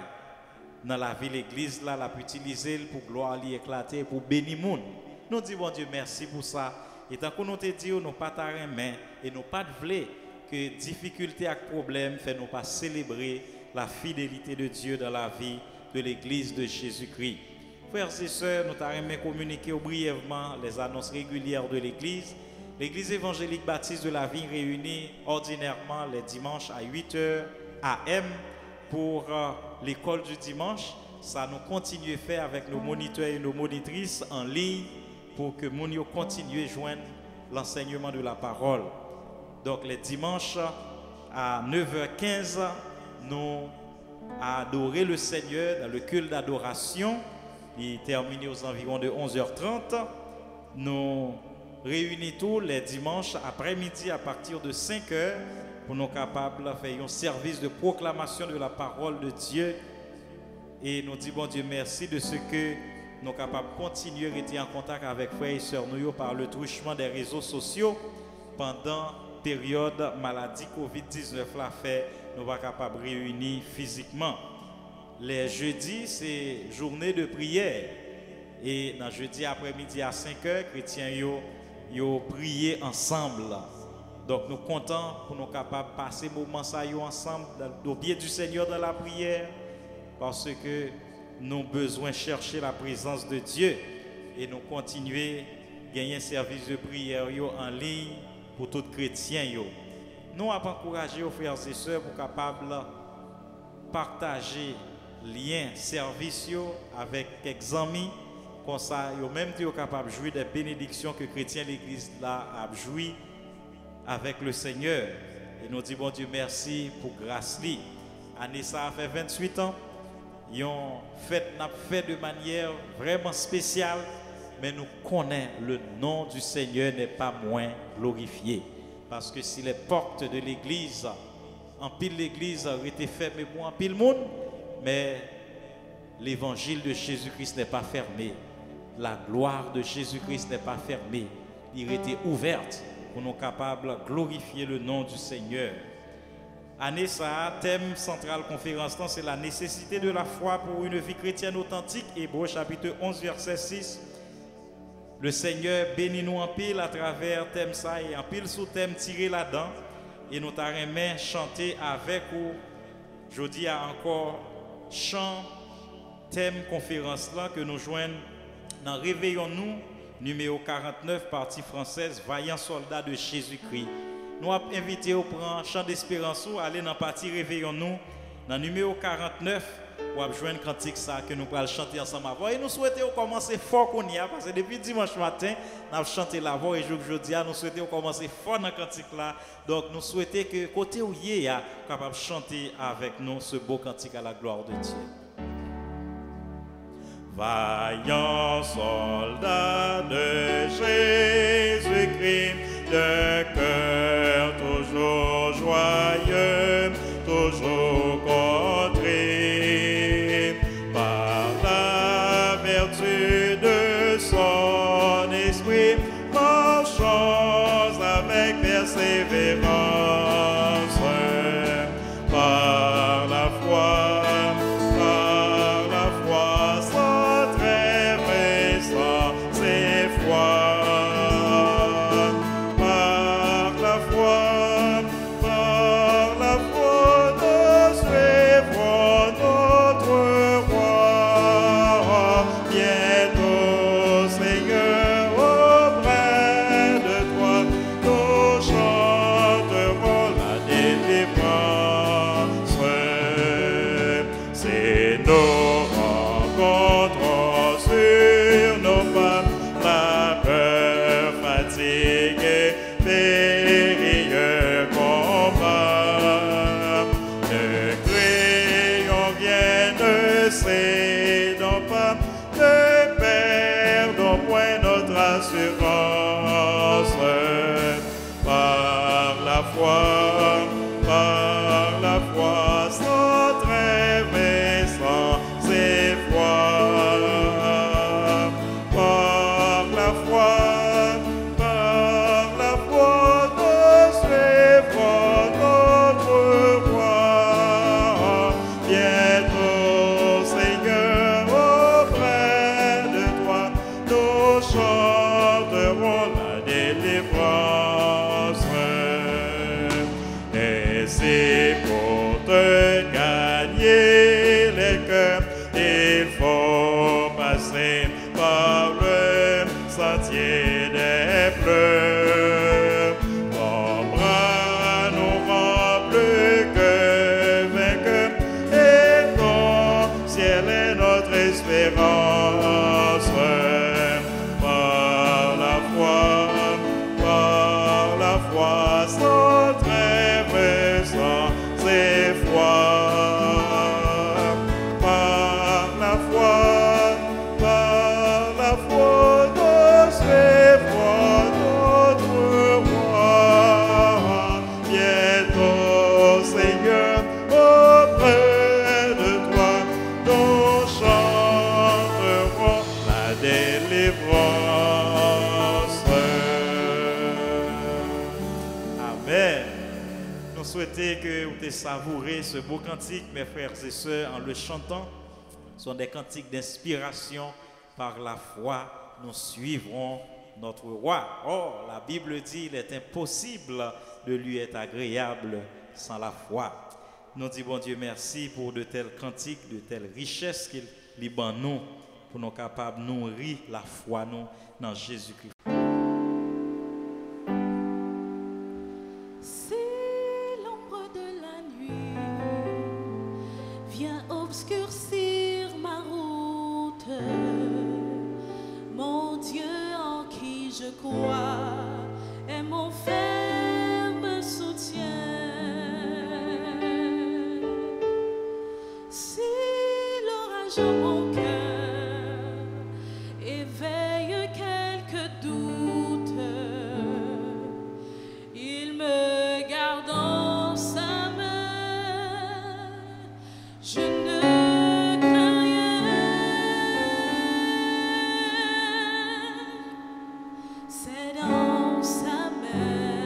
dans la ville l'église là, l'a utilisé pour gloire lui éclater, pour bénir le monde. Nous disons bon Dieu merci pour ça. Et tant qu'on nous te dit, nous pas ta main et nous pas de vle que difficultés et problèmes fait nous pas célébrer la fidélité de Dieu dans la vie de l'église de Jésus-Christ. Frères et sœurs, nous t'avons communiqué brièvement les annonces régulières de l'église. L'église évangélique baptiste de la Vigne réunit ordinairement les dimanches à 8h AM pour l'école du dimanche. Ça nous continue à faire avec nos moniteurs et nos monitrices en ligne pour que nous continuions à joindre l'enseignement de la parole. Donc les dimanches à 9h15, nous adorons le Seigneur dans le culte d'adoration. Il est terminé aux environs de 11h30. Nous réunissons tous les dimanches après-midi à partir de 5h pour nous capables de faire un service de proclamation de la parole de Dieu. Et nous disons, bon Dieu, merci de ce que nous sommes capables de continuer à être en contact avec frères et sœurs nous par le truchement des réseaux sociaux pendant la période maladie COVID-19 l'a fait, nous sommes capables de réunir physiquement. Les jeudis, c'est journée de prière. Et dans jeudi après-midi à 5h, chrétiens yo prier ensemble. Donc nous comptons pour nous capables de passer moment ça ensemble au pied du Seigneur dans la prière parce que nous avons besoin de chercher la présence de Dieu et nous continuer à gagner un service de prière en ligne pour tous les chrétiens. Nous avons encouragé aux frères et sœurs pour capables de partager liens, services avec quelques amis, comme ça, ils même été capables de jouir des bénédictions que les chrétiens de l'église là a joui avec le Seigneur. Et nous disons, bon Dieu, merci pour grâce. Année ça a fait 28 ans. Ils ont fait de manière vraiment spéciale, mais nous connaissons le nom du Seigneur n'est pas moins glorifié. Parce que si les portes de l'église, en pile l'église auraient été fermées pour en pile monde, mais l'évangile de Jésus-Christ n'est pas fermé. La gloire de Jésus-Christ n'est pas fermée. Il était ouverte pour nous capables de glorifier le nom du Seigneur. Année ça, thème central conférence, c'est la nécessité de la foi pour une vie chrétienne authentique. Hébreux chapitre 11, verset 6. Le Seigneur bénit nous en pile à travers thème ça et en pile sous thème tiré là-dedans. Et nous t'arrêtons chanter avec vous. Je dis encore chant, thème conférence là que nous joignons dans Réveillons-nous, numéro 49, partie française, Vaillant soldat de Jésus-Christ. Nous avons invité au prendre chant d'espérance ou aller dans la partie Réveillons-nous, dans numéro 49, pour joindre cantique ça que nous allons chanter ensemble avant. Et nous souhaitons commencer fort qu'on y a, parce que depuis dimanche matin, nous avons chanté la voix et jeudi, nous souhaitons commencer fort dans le cantique là. Donc nous souhaitons que côté où il est capable de chanter avec nous ce beau cantique à la gloire de Dieu. Vaillant soldat de Jésus-Christ, de cœur toujours joyeux, toujours contré par la vertu de son esprit, marchons avec persévérance par la foi. Sans trêve et sans l'assurance par la foi, sans trêve et sans effroi. Par la foi, nous suivrons notre roi. Bientôt, Seigneur, auprès de toi, nous chanterons la délivrance. Et c'est pour te gagner les cœurs, il faut passer par le sentier des pleurs. Ton bras nous rend plus que vainqueurs, et ton ciel est notre espérance. Par la foi, sans trêve, sans effroi. Par la foi, nous suivrons notre roi. Bientôt, Seigneur, auprès de toi, nous chanterons la délivrance. Amen. Nous souhaitons que vous ayez savouré ce beau cantique, mes frères et sœurs, en le chantant. Ce sont des cantiques d'inspiration. Par la foi, nous suivrons notre roi. Or, la Bible dit qu'il est impossible de lui être agréable sans la foi. Nous disons, bon Dieu, merci pour de tels cantiques, de telles richesses qu'il libère nous, pour nous capables de nourrir la foi nous dans Jésus-Christ. Obscurcir ma route, mon Dieu en qui je crois est mon ferme soutien. Si l'orage en mon cœur éveille quelques doutes, il me garde en sa main. Je ne crains rien, c'est dans sa main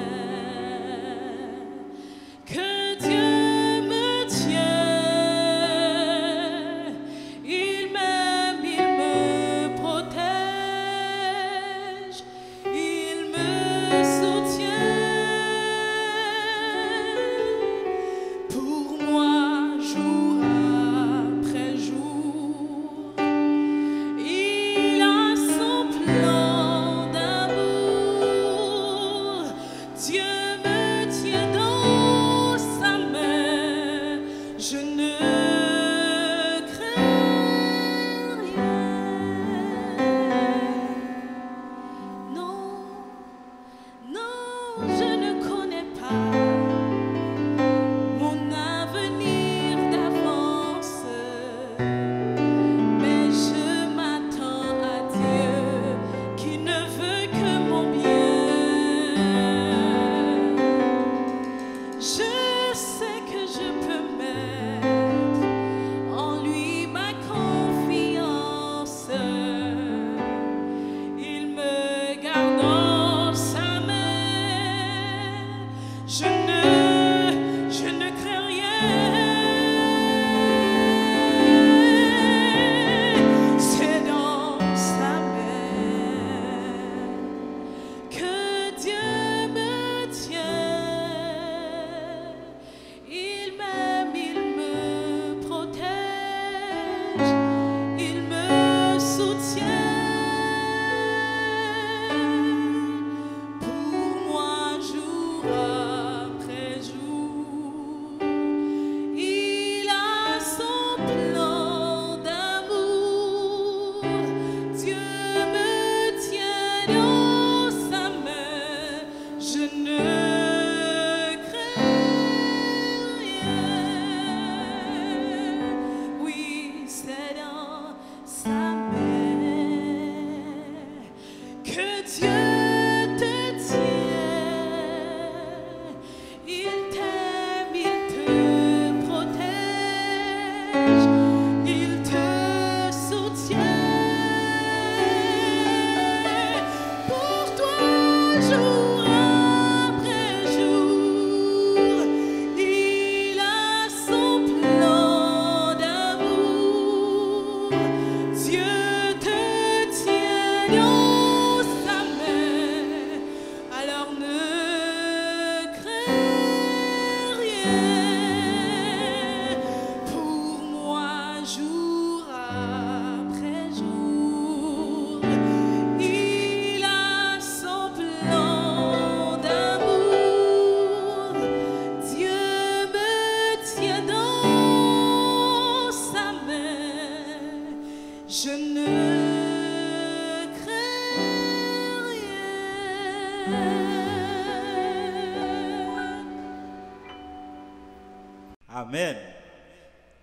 Amen.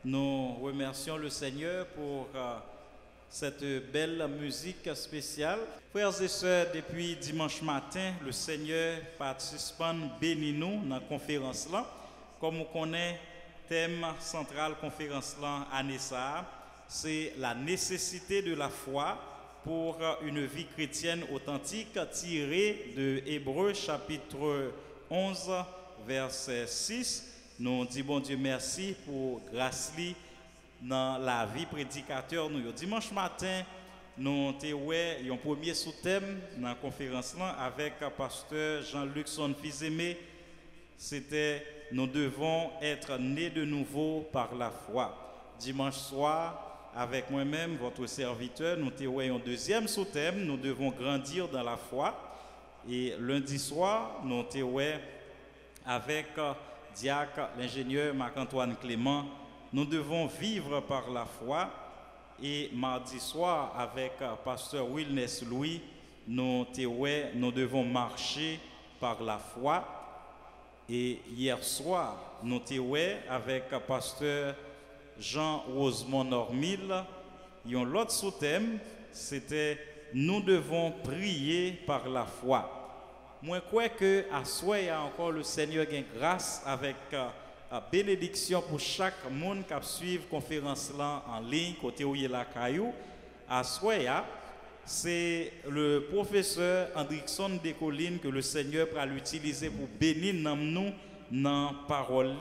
Nous remercions le Seigneur pour cette belle musique spéciale. Frères et sœurs, depuis dimanche matin, le Seigneur participant béni nous dans la conférence là. Comme on connaît, thème central conférence là, Anessa, c'est la nécessité de la foi pour une vie chrétienne authentique, tirée de Hébreux chapitre 11, verset 6. Nous disons bon Dieu merci pour grâce li dans la vie prédicateur. Nous dimanche matin, nous avons un premier sous-thème dans la conférence là avec pasteur Jean-Luc Son Fils-Aimé. C'était nous devons être nés de nouveau par la foi. Dimanche soir, avec moi-même, votre serviteur, nous avons un deuxième sous-thème, nous devons grandir dans la foi. Et lundi soir, nous avons avec diacre, l'ingénieur Marc-Antoine Clément, nous devons vivre par la foi. Et mardi soir, avec pasteur Wilness Louis, nous devons marcher par la foi. Et hier soir, nous avons avec pasteur Jean-Rosemont Normil, l'autre sous-thème, c'était nous devons prier par la foi. Moi, je crois que à soi, il y a encore le Seigneur qui a grâce avec bénédiction pour chaque monde qui suit la conférence là en ligne, côté où il y a la caillou. À soi, c'est le professeur Hendrickson Descollines que le Seigneur va l'utiliser pour bénir nous dans la parole.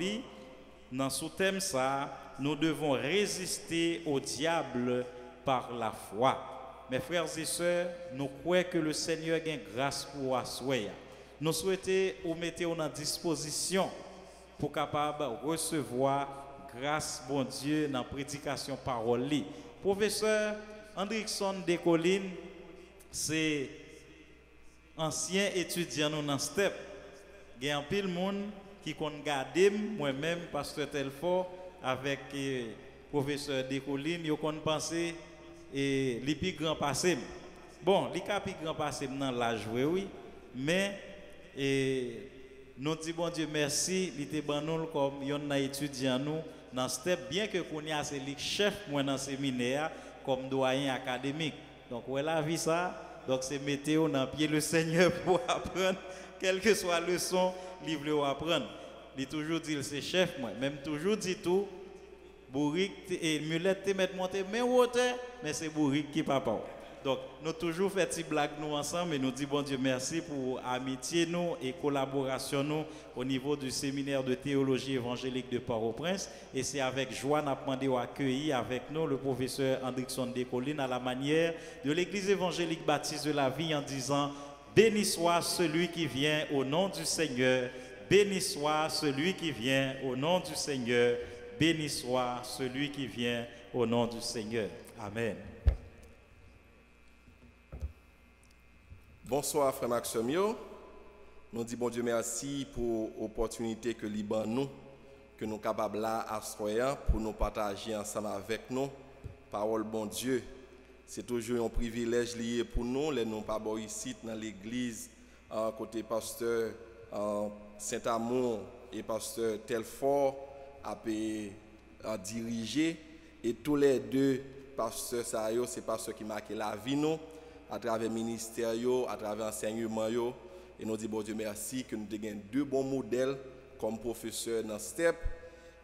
Dans ce thème, ça, nous devons résister au diable par la foi. Mes frères et sœurs, nous croyons que le Seigneur a grâce pour assoyer. Nous souhaitons vous mettre en disposition pour capable recevoir grâce, bon Dieu, dans la prédication parole. Professeur Hendrickson Descollines, c'est ancien étudiant dans le STEP. Il y a un pile de monde qui compte garder moi-même, pasteur Telfort, avec professeur Descollines, ils ont pensé et les plus grands passé. Bon, les plus grands passé dans l'âge, oui, mais nous disons bon Dieu merci, il était bon nous comme yon a étudiant nous dans STEP, bien que qu'on y a c'est le chef moi dans séminaire comme doyen académique. Donc voilà la vie ça. Donc c'est météo dans pied le Seigneur pour apprendre quelle que soit la leçon livre ou apprendre. Il toujours dit c'est chef moi, même toujours dit tout bourrique et mulette te mettre monter mais hauteur mais c'est bourrique qui papa. Donc nous toujours fait des blagues nous ensemble et nous disons bon Dieu merci pour amitié nous et collaboration nous au niveau du séminaire de théologie évangélique de Port-au-Prince et c'est avec joie nous demandé d'accueillir avec nous le professeur Hendrickson Descollines à la manière de l'église évangélique baptiste de la vie en disant béni soit celui qui vient au nom du Seigneur, béni soit celui qui vient au nom du Seigneur, béni soit celui qui vient au nom du Seigneur. Amen. Bonsoir frère Maximio. Nous disons bon Dieu merci pour l'opportunité que Liban nous, que nous sommes capables là à soir pour nous partager ensemble avec nous. Parole bon Dieu. C'est toujours un privilège lié pour nous, les non pas ici dans l'église, côté pasteur Saint-Amour et pasteur Telfort à diriger. Et tous les deux pasteurs, c'est pasteurs qui marquent la vie nous. à travers le ministère, à travers l'enseignement. Et nous disons, bon Dieu, merci que nous avons deux bons modèles comme professeurs dans STEP.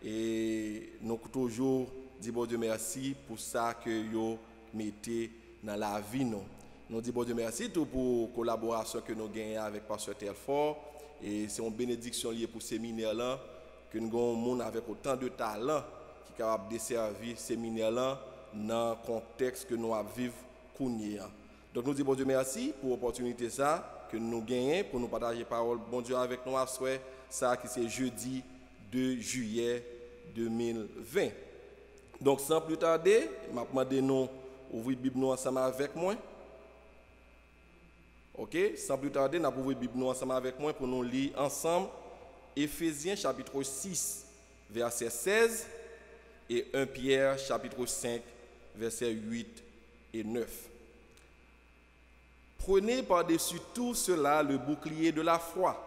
Et nous toujours disons, bon Dieu, merci pour ça que vous mettez dans la vie. Nous disons, bon Dieu, merci tout pour la collaboration que nous gagnons avec Pasteur Telfort. Et c'est une bénédiction liée pour ce séminaire-là, que nous avons un monde avec autant de talent qui est capable de desservir ce séminaire-là dans le contexte que nous vivons. Donc nous disons, bon Dieu, merci pour l'opportunité ça que nous gagnons pour nous partager la parole, bon Dieu, avec nous à souhait, ça qui c'est jeudi 2 juillet 2020. Donc sans plus tarder, je vais demander nous ouvrir la Bible ensemble avec moi. Ok, sans plus tarder, nous allons ouvrir la Bible ensemble avec moi pour nous lire ensemble Éphésiens chapitre 6, verset 16 et 1 Pierre chapitre 5, verset 8 et 9. Prenez par-dessus tout cela le bouclier de la foi,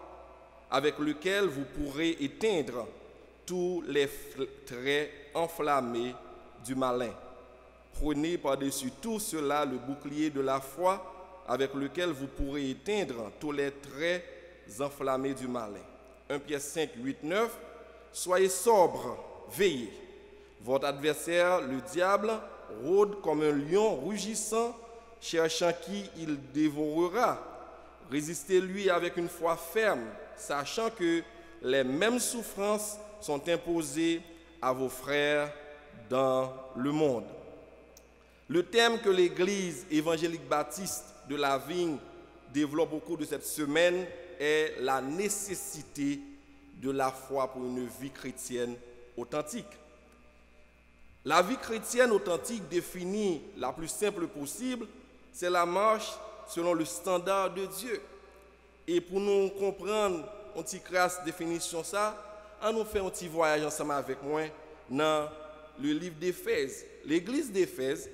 avec lequel vous pourrez éteindre tous les traits enflammés du malin. Prenez par-dessus tout cela le bouclier de la foi, avec lequel vous pourrez éteindre tous les traits enflammés du malin. 1 Pierre 5, 8, 9. Soyez sobres, veillez. Votre adversaire, le diable, rôde comme un lion rugissant, cherchant qui il dévorera. Résistez-lui avec une foi ferme, sachant que les mêmes souffrances sont imposées à vos frères dans le monde. Le thème que l'Église évangélique baptiste de la Vigne développe au cours de cette semaine est la nécessité de la foi pour une vie chrétienne authentique. La vie chrétienne authentique définie la plus simple possible, c'est la marche selon le standard de Dieu. Et pour nous comprendre une petite crasse définition ça, on nous fait un petit voyage ensemble avec moi dans le livre d'Éphèse. L'église d'Éphèse,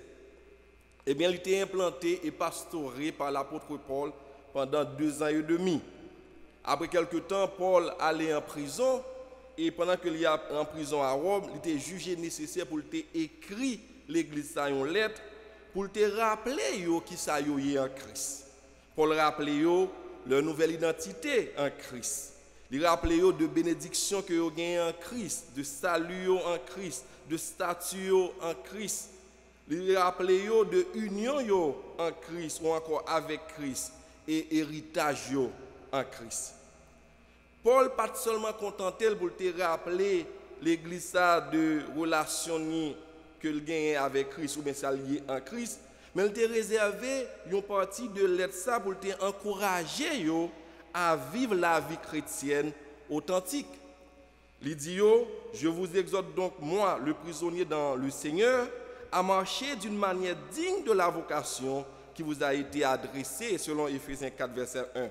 eh bien, elle était implantée et pastorée par l'apôtre Paul pendant 2 ans et demi. Après quelque temps, Paul allait en prison et pendant qu'il y a en prison à Rome, il était jugé nécessaire pour écrire l'église à une lettre pour te rappeler qui ça y est en Christ. Pour le rappeler leur nouvelle identité en Christ. Il rappelait de bénédiction que vous gagnez en Christ, de salut en Christ, de statut en Christ. Il rappelait de union en Christ ou encore avec Christ et héritage en Christ. Paul pas seulement contenté pour te rappeler l'église de relation que le gagne avec Christ ou bien ça lié en Christ, mais il t'a réservé une partie de lettre ça pour te encourager à vivre la vie chrétienne authentique. Il dit je vous exhorte donc moi, le prisonnier dans le Seigneur, à marcher d'une manière digne de la vocation qui vous a été adressée selon Éphésiens 4 verset 1.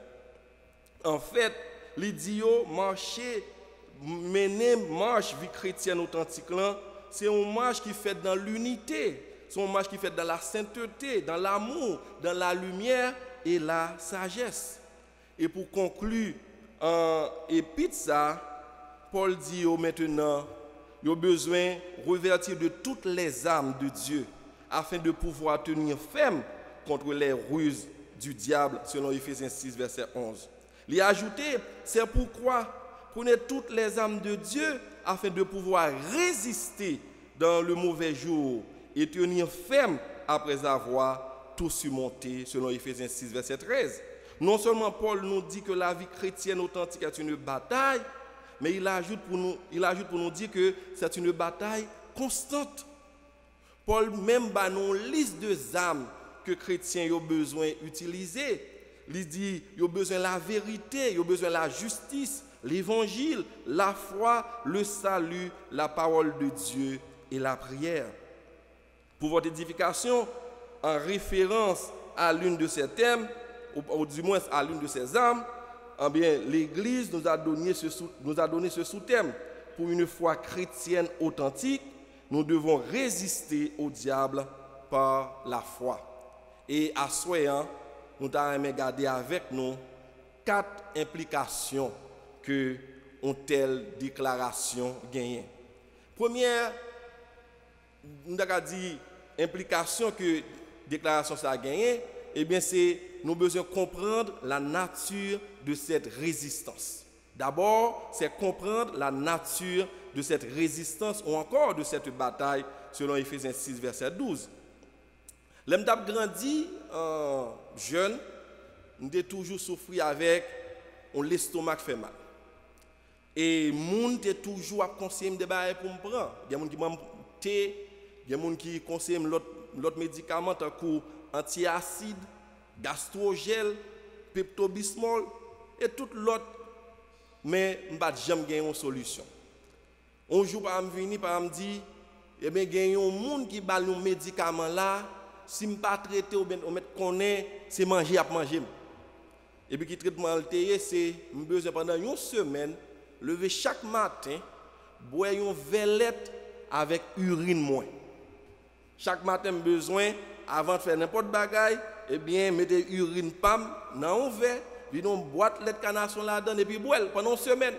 En fait, il dit marcher, mener marche vie chrétienne authentique là, c'est une marche qui fait dans l'unité, c'est une marche qui fait dans la sainteté, dans l'amour, dans la lumière et la sagesse. Et pour conclure en épître ça, Paul dit maintenant, il a besoin de revêtir de toutes les armes de Dieu afin de pouvoir tenir ferme contre les ruses du diable, selon Éphésiens 6, verset 11. Il a ajouté, c'est pourquoi prenez toutes les armes de Dieu afin de pouvoir résister dans le mauvais jour et tenir ferme après avoir tout surmonté, selon Éphésiens 6, verset 13. Non seulement Paul nous dit que la vie chrétienne authentique est une bataille, mais il ajoute pour nous dire que c'est une bataille constante. Paul même bat une liste de armes que les chrétiens ont besoin d'utiliser. Il dit qu'ils ont besoin de la vérité, ils ont besoin de la justice, l'évangile, la foi, le salut, la parole de Dieu et la prière. Pour votre édification, en référence à l'une de ces thèmes, ou du moins à l'une de ces armes, eh bien, l'Église nous a donné ce sous-thème. Pour une foi chrétienne authentique, nous devons résister au diable par la foi. Et à soyant, nous allons regarder avec nous 4 implications que une telle déclaration gagne. Première, nous avons dit implication que déclaration ça a gagné, eh bien, c'est nous besoin comprendre la nature de cette résistance. D'abord, c'est comprendre la nature de cette résistance ou encore de cette bataille, selon Éphésiens 6, verset 12. L'homme d'ab grandi jeune, nous avons toujours souffert avec l'estomac qui fait mal. Et moun te toujours à conseiller des bails pour me prendre. Il y a des gens qui m'ont thé, il y a des gens qui conseillent l'autre médicament tant que antiacide, gastrogel, pepto-bismol et tout l'autre. Mais je n'ai jamais gagné une solution. Un jour, par venir par me dire, eh bien, il y a un monde qui bat un médicament là, si je ne pas traité ou bien connaît, c'est manger à manger. Et puis, qui traitement le c'est besoin pendant une semaine, lever chaque matin, boire une velette avec urine moins. Chaque matin, besoin, avant de faire n'importe bagaille, eh bien, mettre urine pam dans un verre, puis une boîte de canation là-dedans, et puis boire pendant une semaine.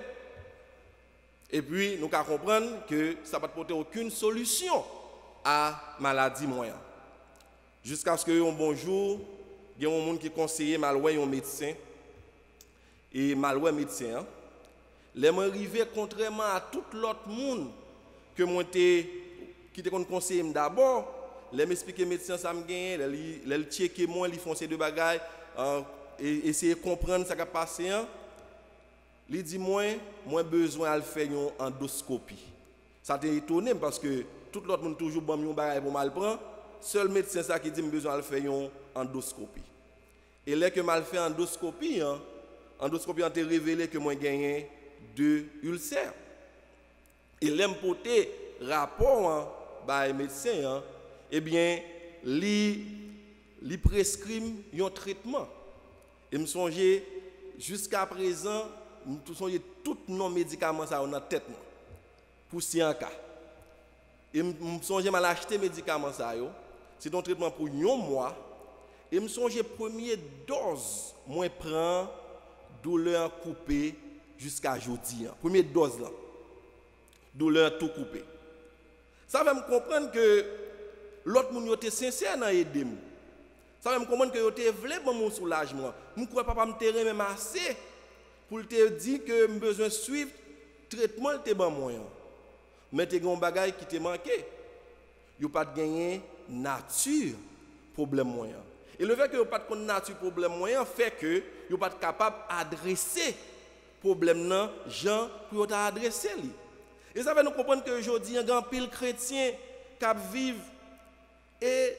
Et puis, nous allons comprendre que ça ne va pas porter aucune solution à la maladie moyenne. Jusqu'à ce qu'un bon jour, il y a un monde qui conseille maloué un médecin. Et maloué médecin, hein? Les gens arrivés contrairement à tout l'autre monde que moi qui te conseillé d'abord, les m'expliquer médecin ça me gagne, les checker moi, les font ces deux bagailles et essayer de comprendre ce qui a passé. Il dit moi besoin de faire une endoscopie. Ça t'a étonné parce que tout l'autre monde toujours bon un bagaille pour mal prendre. Seul médecin ça qui dit besoin de faire une endoscopie. Et là que mal fait endoscopie, endoscopie a révélé que moi gagné 2 ulcères. Et l'importé rapport par médecin, eh bien, li prescrit un traitement. Et me songe jusqu'à présent, me songe tout non médicaments ça dans tête pour si en cas. Et me songe mal acheter médicaments ça yo. C'est un traitement pour 1 mois. Et me songe première dose moi prend douleur coupée jusqu'à aujourd'hui. Première dose là. Douleur tout coupé. Ça va me comprendre que l'autre monde était sincère dans aider. Ça va me comprendre que était voulu mon soulagement. Je crois papa me terrain même assez pour te dire que j'ai besoin de suivre traitement te ban moyen. Mais tu as un bagage qui te manqué. Yo pas de gagner nature problème moyen. Et le fait que yo pas de nature problème moyen fait que yo pas capable adresser problème nan Jean pour t'adresser li. Et ça fait nous comprendre que aujourd'hui un grand pile chrétien qui vivent et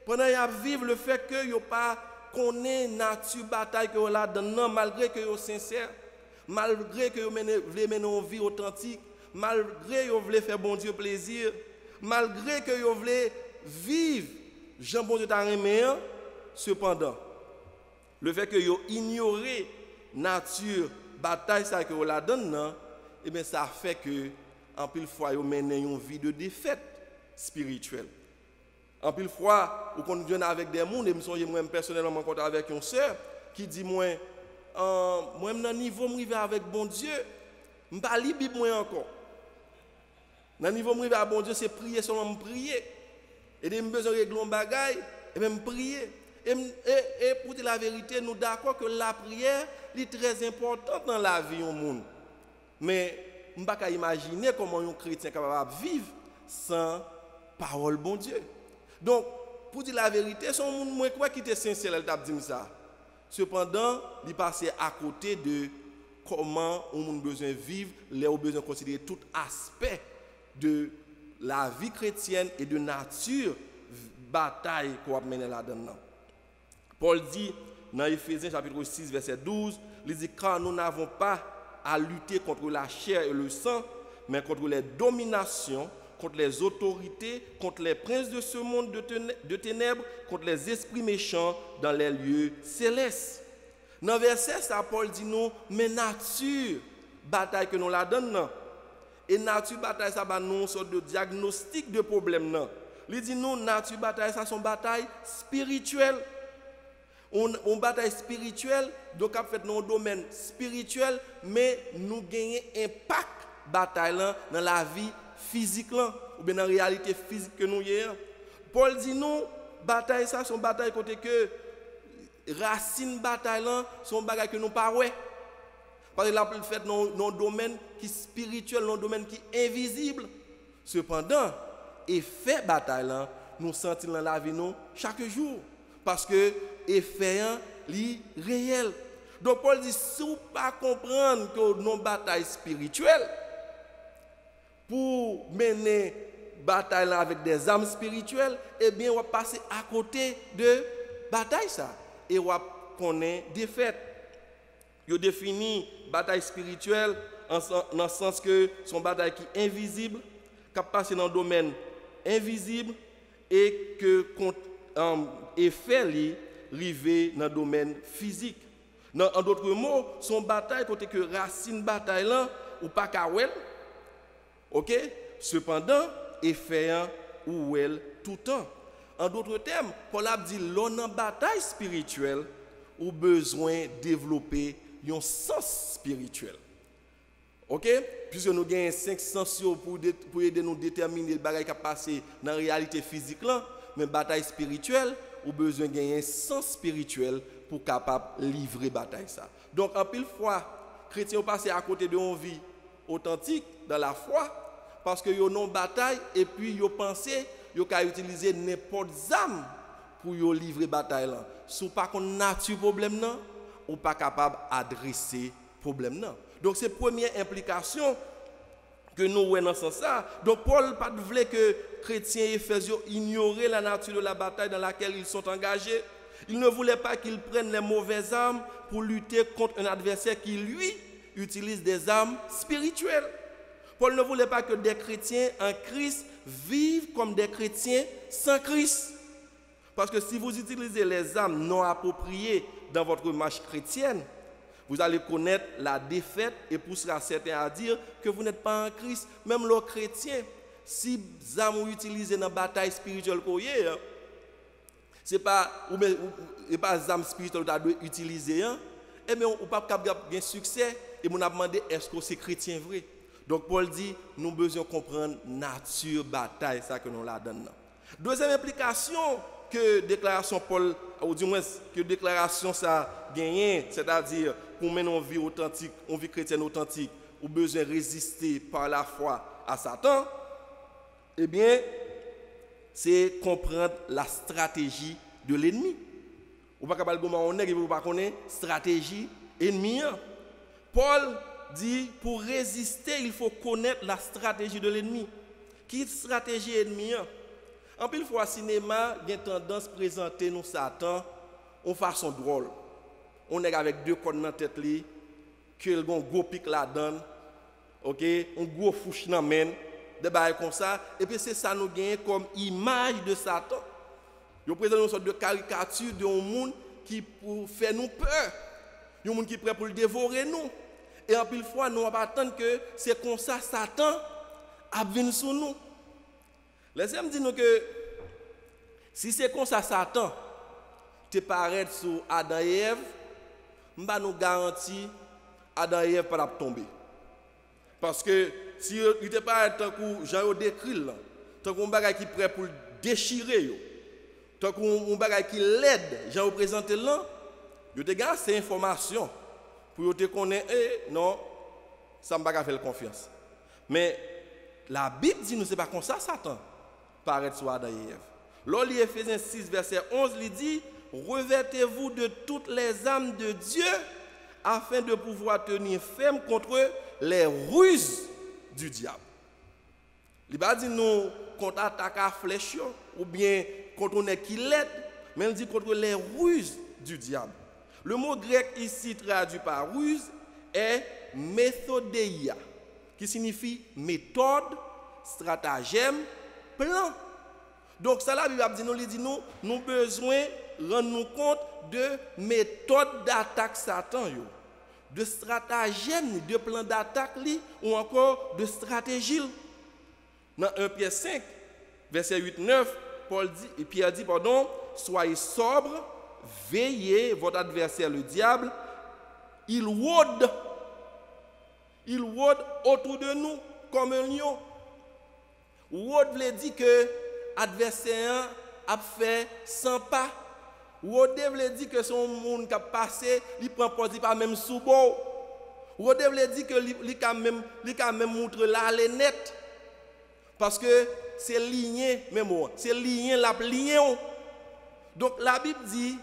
pendant y vivre le fait que yo pas connaît nature bataille que là dedans malgré que yo sincère, malgré que yo veulent mener une vie authentique, malgré yo veulent faire bon Dieu plaisir, malgré que yo veulent vivre Jean bon Dieu t'a aimé, cependant le fait que yo ignorer nature bataille ça que là dedans, et bien ça fait que en pile fois yo mène une vie de défaite spirituelle. En pile fois ou qu'on vient avec des gens et me songe moi personnellement rencontre avec une sœur qui dit moi dans niveau m'river avec bon Dieu, m'pas li Bible moi encore. Dans niveau m'river avec bon Dieu c'est prier seulement prier. Et de besoin régler un bagaille et même prier. Et pour dire la vérité, nous d'accord que la prière est très importante dans la vie du monde. Mais je ne peux pas imaginer comment un chrétien est capable de vivre sans parole bon Dieu. Donc, pour dire la vérité, son monde moi quoi qui était sincère, elle t'a dit ça. Cependant, il passe à côté de comment on a besoin de vivre, les on besoin de considérer tout aspect de la vie chrétienne et de nature bataille qu'on va mener là-dedans. Paul dit dans Éphésiens chapitre 6 verset 12, il dit car nous n'avons pas à lutter contre la chair et le sang, mais contre les dominations, contre les autorités, contre les princes de ce monde de ténèbres, contre les esprits méchants dans les lieux célestes. Dans le verset, ça, Paul dit nous, mais nature, bataille que nous la donnons. Et nature, bataille, ça va nous une sorte de diagnostic de problème. Il dit nous, nature, bataille, ça, sont bataille spirituelle. On bataille spirituelle, donc en fait dans le domaine spirituel, mais nous gagnons impact bataille dans la vie physique là, ou bien dans la réalité physique que nous avons. Paul dit nous, bataille ça, son bataille côté que racine bataille là sont bagages que nous pas ouais. Par exemple, le fait dans domaine qui spirituel, dans domaine qui invisible. Cependant, effet bataille là, nous sentons dans la vie nous chaque jour parce que effet li réel. Donc Paul dit si vous pas comprendre que nos batailles spirituelles pour mener bataille là avec des armes spirituelles, eh bien on va passer à côté de bataille ça et on va connaître défaite. Il définit bataille spirituelle dans le sens que son bataille qui est invisible, qui passe dans le domaine invisible et que effet li rivé dans le domaine physique. En d'autres mots, son bataille côté que racine bataille là ou pas kawel. OK? Cependant, effet ou elle tout temps. En d'autres termes, Paul a dit l'on en bataille spirituelle ou besoin développer un sens spirituel. OK? Puisque nous avons 5 sens pour aider nous déterminer le bagage qui a passé dans la réalité physique là, mais bataille spirituelle ou besoin de gagner un sens spirituel pour capable livrer bataille ça. Donc en pile fois, chrétiens passent à côté de une vie authentique dans la foi parce que yo non bataille et puis yo pensé yo ka utiliser n'importe arme pour yo livrer bataille là. Si pas qu'on nature problème là, ou pas capable adresser problème là. Donc c'est première implication que nous voyons dans ce sens ça. Donc Paul pas voulait que chrétiens éphésiens ignorent la nature de la bataille dans laquelle ils sont engagés. Il ne voulait pas qu'ils prennent les mauvaises armes pour lutter contre un adversaire qui, lui, utilise des armes spirituelles. Paul ne voulait pas que des chrétiens en Christ vivent comme des chrétiens sans Christ. Parce que si vous utilisez les armes non appropriées dans votre marche chrétienne, vous allez connaître la défaite et poussera certains à dire que vous n'êtes pas en Christ. Même les chrétiens, si les armes utilisées dans la bataille spirituelle, ce n'est pas les armes spirituelles que vous devez utiliser, et bien on ne peut pas avoir succès et on a demandé est-ce que c'est chrétien vrai. Donc Paul dit nous avons besoin de comprendre la nature bataille ça que nous la donnons. Deuxième implication que déclaration Paul ou du moins que déclaration ça gagne, c'est-à-dire pour mener une vie authentique, une vie chrétienne authentique, ou besoin de résister par la foi à Satan, eh bien c'est comprendre la stratégie de l'ennemi. Ou pas capable comment on est que vous pas connaître stratégie ennemi. Paul dit pour résister, il faut connaître la stratégie de l'ennemi. Qui stratégie ennemi? En pile fois cinéma, il y a tendance à présenter nous Satan en façon drôle. On est avec deux cordes dans la tête li, que le gros pic la donne. OK, un gros fouche dans main, des bails comme ça et puis c'est ça nous gagne comme image de Satan. Il présente une sorte de caricature de un monde qui pour faire nous peur. Un monde qui est prêt pour le dévorer nous. Et en pile fois, nous on va attendre que c'est comme ça Satan a venu sur nous. Laissez-moi dire que si c'est comme ça Satan te paraît sur Adam et Ève, je vais nous garantir Adam et Ève pas tomber. Parce que si il te paraît tant que Jean décrit là, tant qu'on bagage qui prêt pour déchirer yo, tant qu'on bagage qui l'aide, Jean présente là, yo te gagne ces informations pour te connaître non, ça me pas faire confiance. Mais la Bible dit nous c'est pas comme ça Satan paraît sur Adam et Ève. Lors de Éphésiens 6 verset 11 il dit revêtez-vous de toutes les armes de Dieu afin de pouvoir tenir ferme contre les ruses du diable. Il va dire nous contre attaque à flèche ou bien contre on est qui l'aide, mais il dit contre les ruses du diable. Le mot grec ici traduit par ruse est méthodeia, qui signifie méthode, stratagème, plan. Donc ça la Bible dit nous nous besoin rendre nous compte de méthode d'attaque Satan yo, de stratagème, de plan d'attaque ou encore de stratégie. Dans 1 Pierre 5 verset 8-9, Pierre dit soyez sobre, veillez, votre adversaire le diable, il rôde autour de nous comme un lion. Rôde veut dire que l'adversaire a fait 100 pas Rodé veut dire que son monde qui a passé, il prend porte pas même sous beau. Rodé veut dire que il quand même montre là les net. Parce que c'est ligné même c'est lié la lié. Donc la Bible dit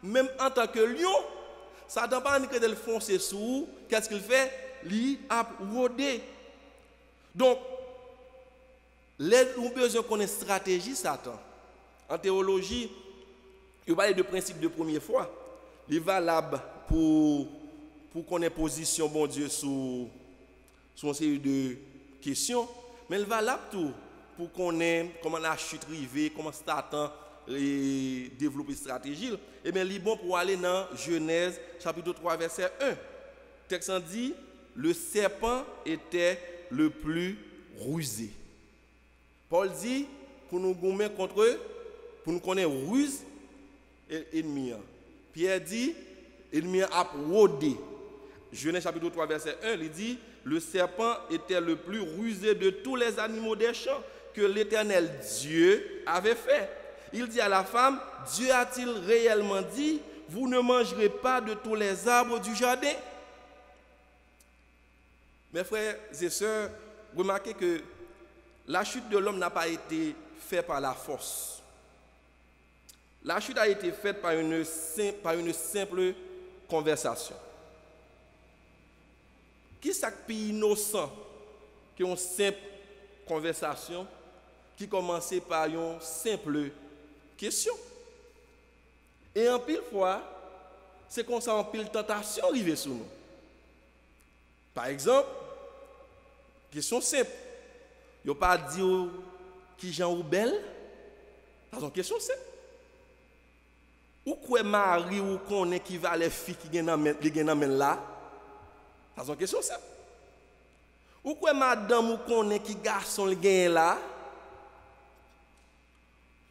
même en tant que lion, Satan pas que de le foncer sous, qu'est-ce qu'il fait? Il a rodé. Donc les nous besoin connaître stratégie Satan. En théologie, il parle de principe de première fois. Il est valable pour connaître position bon Dieu sur une série de questions, mais il est valable tout pour connaître comment la chute arrivée, comment Satan développer stratégie. Et bien il est bon pour aller dans Genèse chapitre 3 verset 1. Le texte dit le serpent était le plus rusé. Paul dit pour nous gommer contre eux, pour nous connaître ruse et ennemi. Pierre dit ennemi a rodé. Genèse chapitre 3 verset 1, il dit le serpent était le plus rusé de tous les animaux des champs que l'Éternel Dieu avait fait. Il dit à la femme, Dieu a-t-il réellement dit, vous ne mangerez pas de tous les arbres du jardin? Mes frères et sœurs, remarquez que la chute de l'homme n'a pas été faite par la force. La chute a été faite par une simple conversation. Qui est plus innocent qu'une simple conversation qui commençait par une simple question? Et en pile fois, c'est comme ça en pile tentation arrive sur nous. Par exemple, question simple. Il n'y a pas dit qui Jean ou belle. C'est une question simple. Ou quoi mari ou connaît qui va les filles qui gagnent là? C'est une question simple. Ou quoi madame ou connaît qui garçon qui gagne là?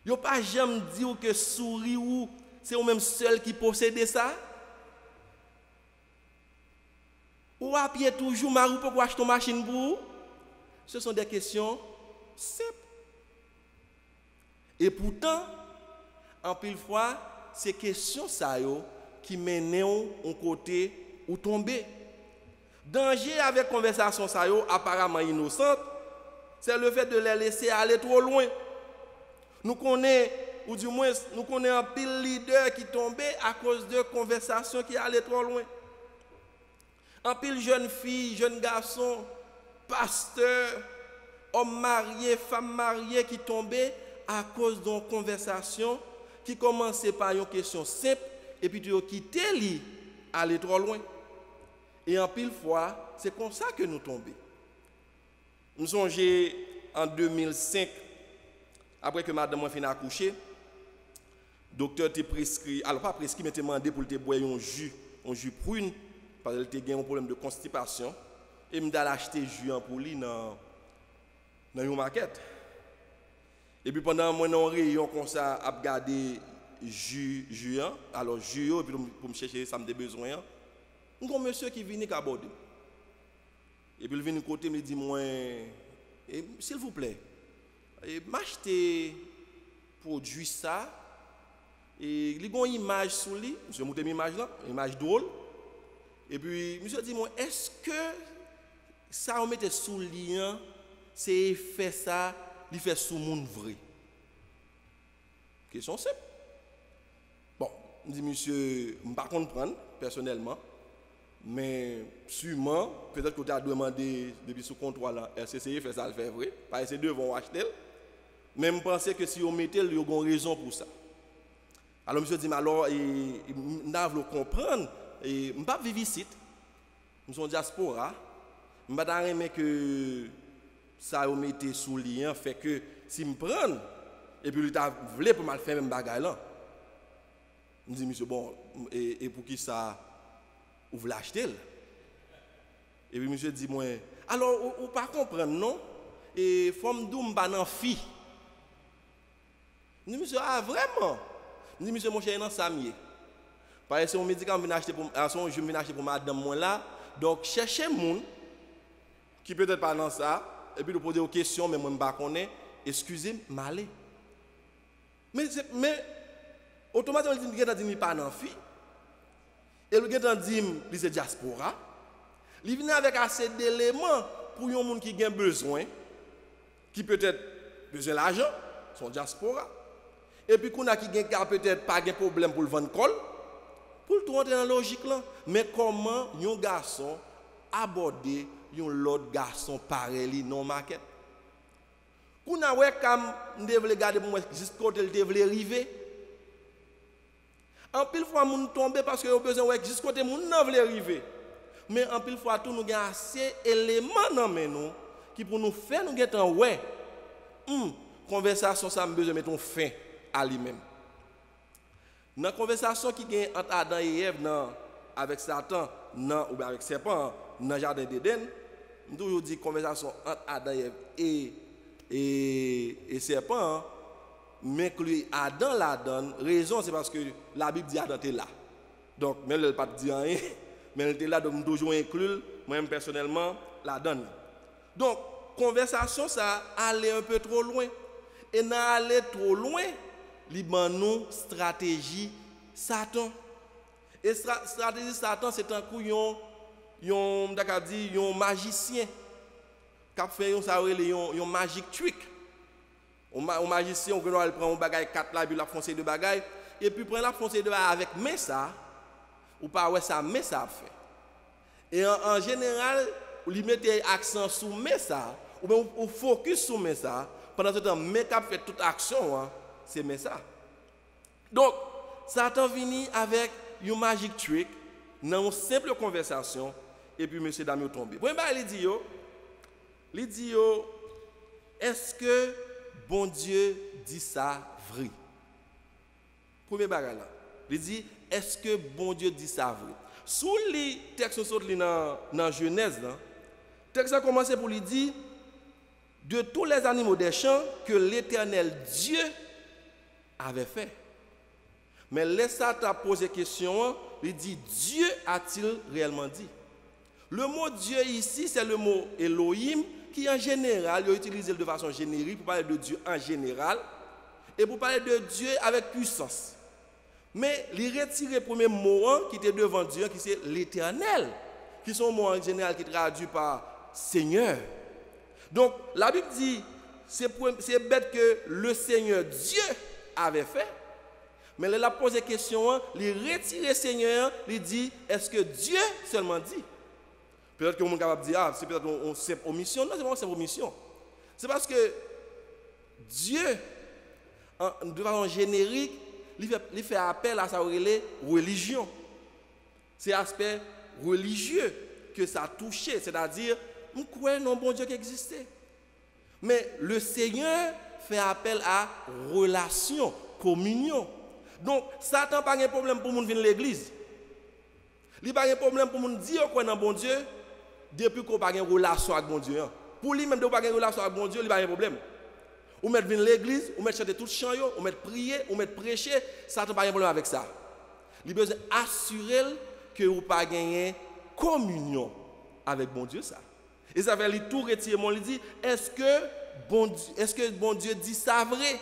Il n'y a pas jamais dit que souris ou c'est ou même seul qui possède ça? Ou à pied toujours mari pour acheter une machine pour vous? Ce sont des questions simples. Et pourtant, en pile fois, ces questions ça qui mènent au côté ou tomber. Danger avec conversation ça apparemment innocente, c'est le fait de les laisser aller trop loin. Nous connaissons, ou du moins, nous connaissons un pile leader qui tombait à cause de conversations qui allaient trop loin. Un pile jeune fille, jeune garçon, pasteur, homme marié, femme mariée qui tombaient à cause d'une conversation qui commençait par une question simple et puis tu as quitté lui, aller trop loin. Et en pile fois, c'est comme ça que nous tombons. Nous songez en 2005, après que madame a fini d'accoucher, le docteur t'a prescrit, alors pas prescrit, mais t'a demandé pour te boire un jus prune, parce qu'elle a un problème de constipation. Et je m'a acheté jus pour lui dans une maquette. Et puis pendant mon rayon comme ça, à regarder jus, alors jus, et puis pour me chercher ça me besoin. Un grand monsieur qui vient à aborder. Et puis il vient de côté me dit moi, s'il vous plaît, m'acheter produit ça. Et il y a une image sur lui, monsieur monte une image là, une image drôle. Et puis monsieur dit moi, est-ce que ça on mette sous lien, c'est fait ça, il fait sous monde vrai. Question simple. Bon, je dis monsieur, je ne peux pas comprendre personnellement, mais sûrement, peut-être que tu as demandé depuis sous contrôle, RCCI fait ça, le fait vrai, parce que ces deux vont acheter. Mais je pense que si on mettait, il y a une raison pour ça. Alors monsieur dit, mais alors, je dois comprendre, je ne peux pas vivre ici, je suis en diaspora, je ne peux pas aimer que ça on mette sous lien, fait que si je me prends, et puis il a voulu pour mal faire même bagaille là. Je dis monsieur bon et pour qui ça vous voulez acheter? Et puis monsieur dit moi alors ou pas comprendre non et femme dou m'pa nan fi. Je dis monsieur ah vraiment? Je dis monsieur mon cher nan samier. Parce que c'est un médicament que je acheter pour je viens acheter pour madame moi là donc cherchez monde qui peut-être pas dans ça et puis de poser des questions mais moi m'pa connais excusez m'aller. Mais automatiquement il dit pas nan fi. Et le gars dit il c'est diaspora. Il vient avec assez d'éléments pour un monde qui a besoin, qui peut-être besoin d'argent, son diaspora. Et puis qu'on a qui a peut-être pas de problème pour le vendre col, pour tout rentrer dans la logique là. Mais comment un garçon aborder un l'autre garçon pareil non market? Qu'on a ouais comme devait regarder pour moi jusqu'à côté il devait arriver. En pile fois moun tomber parce que a besoin ouais jusqu'à côté moun nan veut arriver. Mais en pile fois tout nous avons assez d'éléments dans nous qui pour nous faire nous get en ouais. Conversation ça me besoin mettre fin à lui-même. Dans la conversation qui gagne entre Adam et Ève avec Satan ou avec serpent dans le jardin d'Éden, je toujours dis conversation entre Adam et Ève et serpent, mais que Adam la donne, raison c'est parce que la Bible dit Adam était là. Donc même elle pas dit rien, mais elle était là donc toujours inclus moi-même personnellement la donne. Donc conversation ça allait un peu trop loin et n'a allé trop loin. Nous stratégie Satan. Et stratégie Satan, c'est un coup, un magicien qui a fait un magic trick. Un magicien, on prend un bagage 4 là, puis la foncé de bagage, et puis prend la foncé de bagage avec mais ça, ou pas ouais ça, mais ça fait. Et en général, il met accent sur mais ça, ou bien on focus sur mais ça, pendant ce temps, mais qui fait toute action, hein, c'est mais ça. Donc, Satan vient avec un magic trick dans une simple conversation et puis M. Damien tombe. Bon, il dit, est-ce que bon Dieu dit ça vrai? Premier bagage là. Il dit, est-ce que bon Dieu dit ça vrai? Sous les textes dans Genèse, le texte a commencé pour lui dire, de tous les animaux des champs que l'Éternel Dieu avait fait. Mais laisse Satan poser question, il dit Dieu a-t-il réellement dit? Le mot Dieu ici, c'est le mot Elohim qui en général, il est utilisé de façon générique pour parler de Dieu en général et pour parler de Dieu avec puissance. Mais il retire le premier mot qui était devant Dieu, qui c'est l'Éternel, qui sont mots en général qui traduit par Seigneur. Donc, la Bible dit, c'est bête que le Seigneur Dieu avait fait, mais il a posé question, il retire le Seigneur, il dit, est-ce que Dieu seulement dit? Peut-être que vous êtes capable de dire, ah, c'est peut-être une simple omission. Non, c'est pas une simple omission. C'est parce que Dieu, de façon générique, il fait appel à sa religion. C'est l'aspect religieux que ça a touché, c'est-à-dire, nous croyons non bon Dieu qui existait. Mais le Seigneur fait appel à relation, communion. Donc, Satan n'a pas de problème pour nous venir à l'église. Il n'a pas de problème pour nous dire qu'on est bon Dieu depuis qu'on n'a pas de relation avec bon Dieu. Pour lui, même de pas de relation avec bon Dieu, il n'a pas de problème. Ou mettre venir à l'église, ou mettre chanter tout le chant, ou mettre prier, ou mettre prêcher, Satan n'a pas de problème avec ça. Il a besoin d'assurer que vous n'avez pas de communion avec bon Dieu. Ça. Et ça fait tout retirer, il dit, est-ce que bon Dieu dit ça vrai?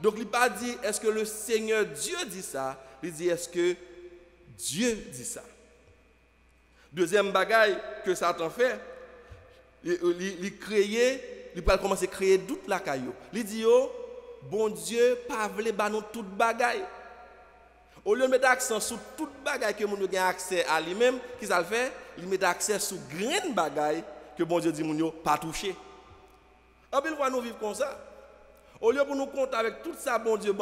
Donc il n'a pas dit, est-ce que le Seigneur Dieu dit ça? Il dit, est-ce que Dieu dit ça? Deuxième bagaille que Satan fait, il va commencer à créer doute la caillou. Il dit, oh, bon Dieu, pas voulu nous toute bagaille. Au lieu de mettre accent sur toute bagaille que nous avons accès à lui-même, qu'est-ce qu'il fait? Il met accès sur grain bagaille que bon Dieu dit nous pas toucher. En plus, nous vivons comme ça. Au lieu de nous compter avec tout ça, bon Dieu,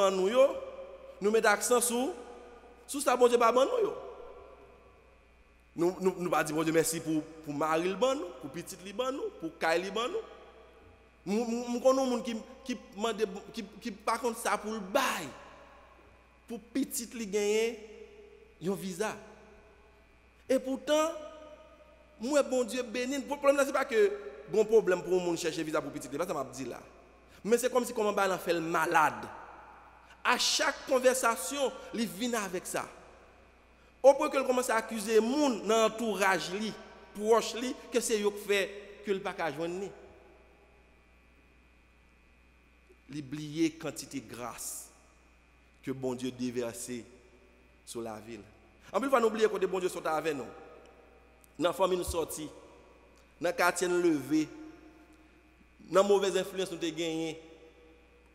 nous mettons accent sur ça, bon Dieu, pas nous ne pas dire bon Dieu merci pour Marie Liban, pour Petit Liban, pour Kay Liban. Nous connaissons des gens qui par contre ça pour le bail. Pour Petit li gagner un visa. Et pourtant, moi bon Dieu béni, le problème c'est pas que bon problème pour monde chercher visa pour Petit, c'est pas ça m'a dit là. Mais c'est comme si comment on fait le malade. À chaque conversation, il vient avec ça. Au point qu'il commence à accuser les gens dans l'entourage, proche, que c'est eux qui fait que le package joindre. Il oublie quantité de grâce que bon Dieu déverse sur la ville. En plus, il faut nous oublier que bon Dieu sont avec nous. Dans la famille nous sortis, dans le quartier nous levé, dans la mauvaise influence nous avons gagné,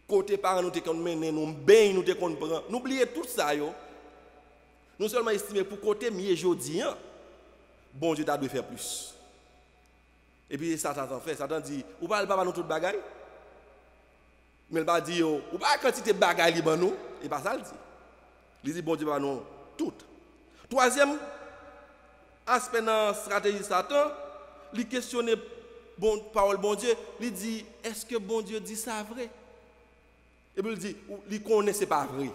côté parents nous avons mené, nous bain nous avons pris. N'oubliez tout ça. Nous seulement estimé pour côté mieux aujourd'hui, bon Dieu t'a dû faire plus. Et puis Satan en fait, Satan dit, ou pas nous toute bagaille. Mais il va dire, ou pas quantité de bagaille liban nous, et pas ça le dit. Il dit bon Dieu va nous tout. Troisième aspect dans la stratégie de Satan, il questionne parole bon Dieu, il dit est-ce que bon Dieu dit ça vrai? Et puis il dit il connaît c'est pas vrai.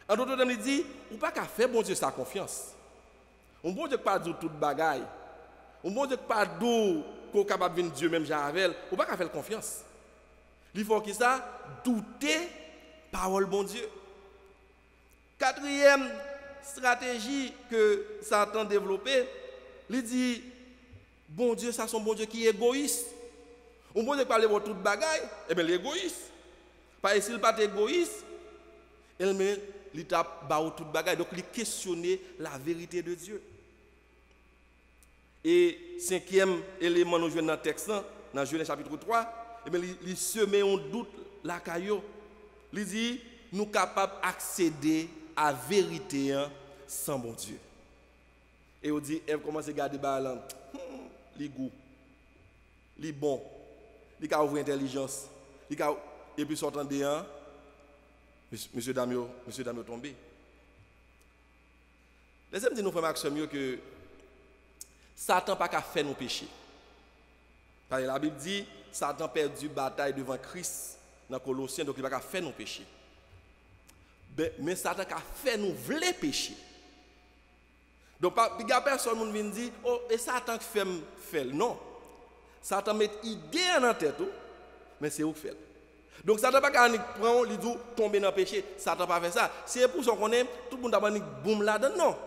En d'autres termes il dit ou pas qu'à faire bon Dieu sa confiance. On bon Dieu pas dire toute bagaille. On bon Dieu pas dire qu'on capable venir Dieu même Javel, ou pas qu'à faire confiance. Il faut que ça douter parole bon Dieu. Quatrième stratégie que Satan a développée, il dit bon Dieu, ça c'est un bon Dieu qui est égoïste. On bon Dieu parler de toute bagaille, et bien l'égoïste. Parce que s'il n'est pas égoïste, il tape toute bagaille. Donc il questionne la vérité de Dieu. Et cinquième élément nous jouons dans le texte, dans Genèse chapitre 3, et bien il semet un doute la caillou. Il dit nous sommes capables d'accéder à la vérité sans bon Dieu. Et on dit, elle commence à garder balan, les goûts, les bons, les cas ouvrir intelligence, et puis sortant de un, monsieur Damio tombé. Laissez-moi dire nous frères Maxime que Satan n'a pas fait nos péchés. Parce que la Bible dit, Satan a perdu bataille devant Christ dans Colossiens, donc il n'a pas fait nos péchés. Mais Satan a fait nous vouloir pécher. Donc, il n'y a personne qui vient dire, oh, et Satan fait. Non. Satan met idée dans la tête, mais c'est où fait. Donc, Satan n'a pas prendre les dos, tomber dans le péché. Satan n'a pas fait ça. C'est pour ça qu'on aime, tout le monde a dit, boum là-dedans. Non.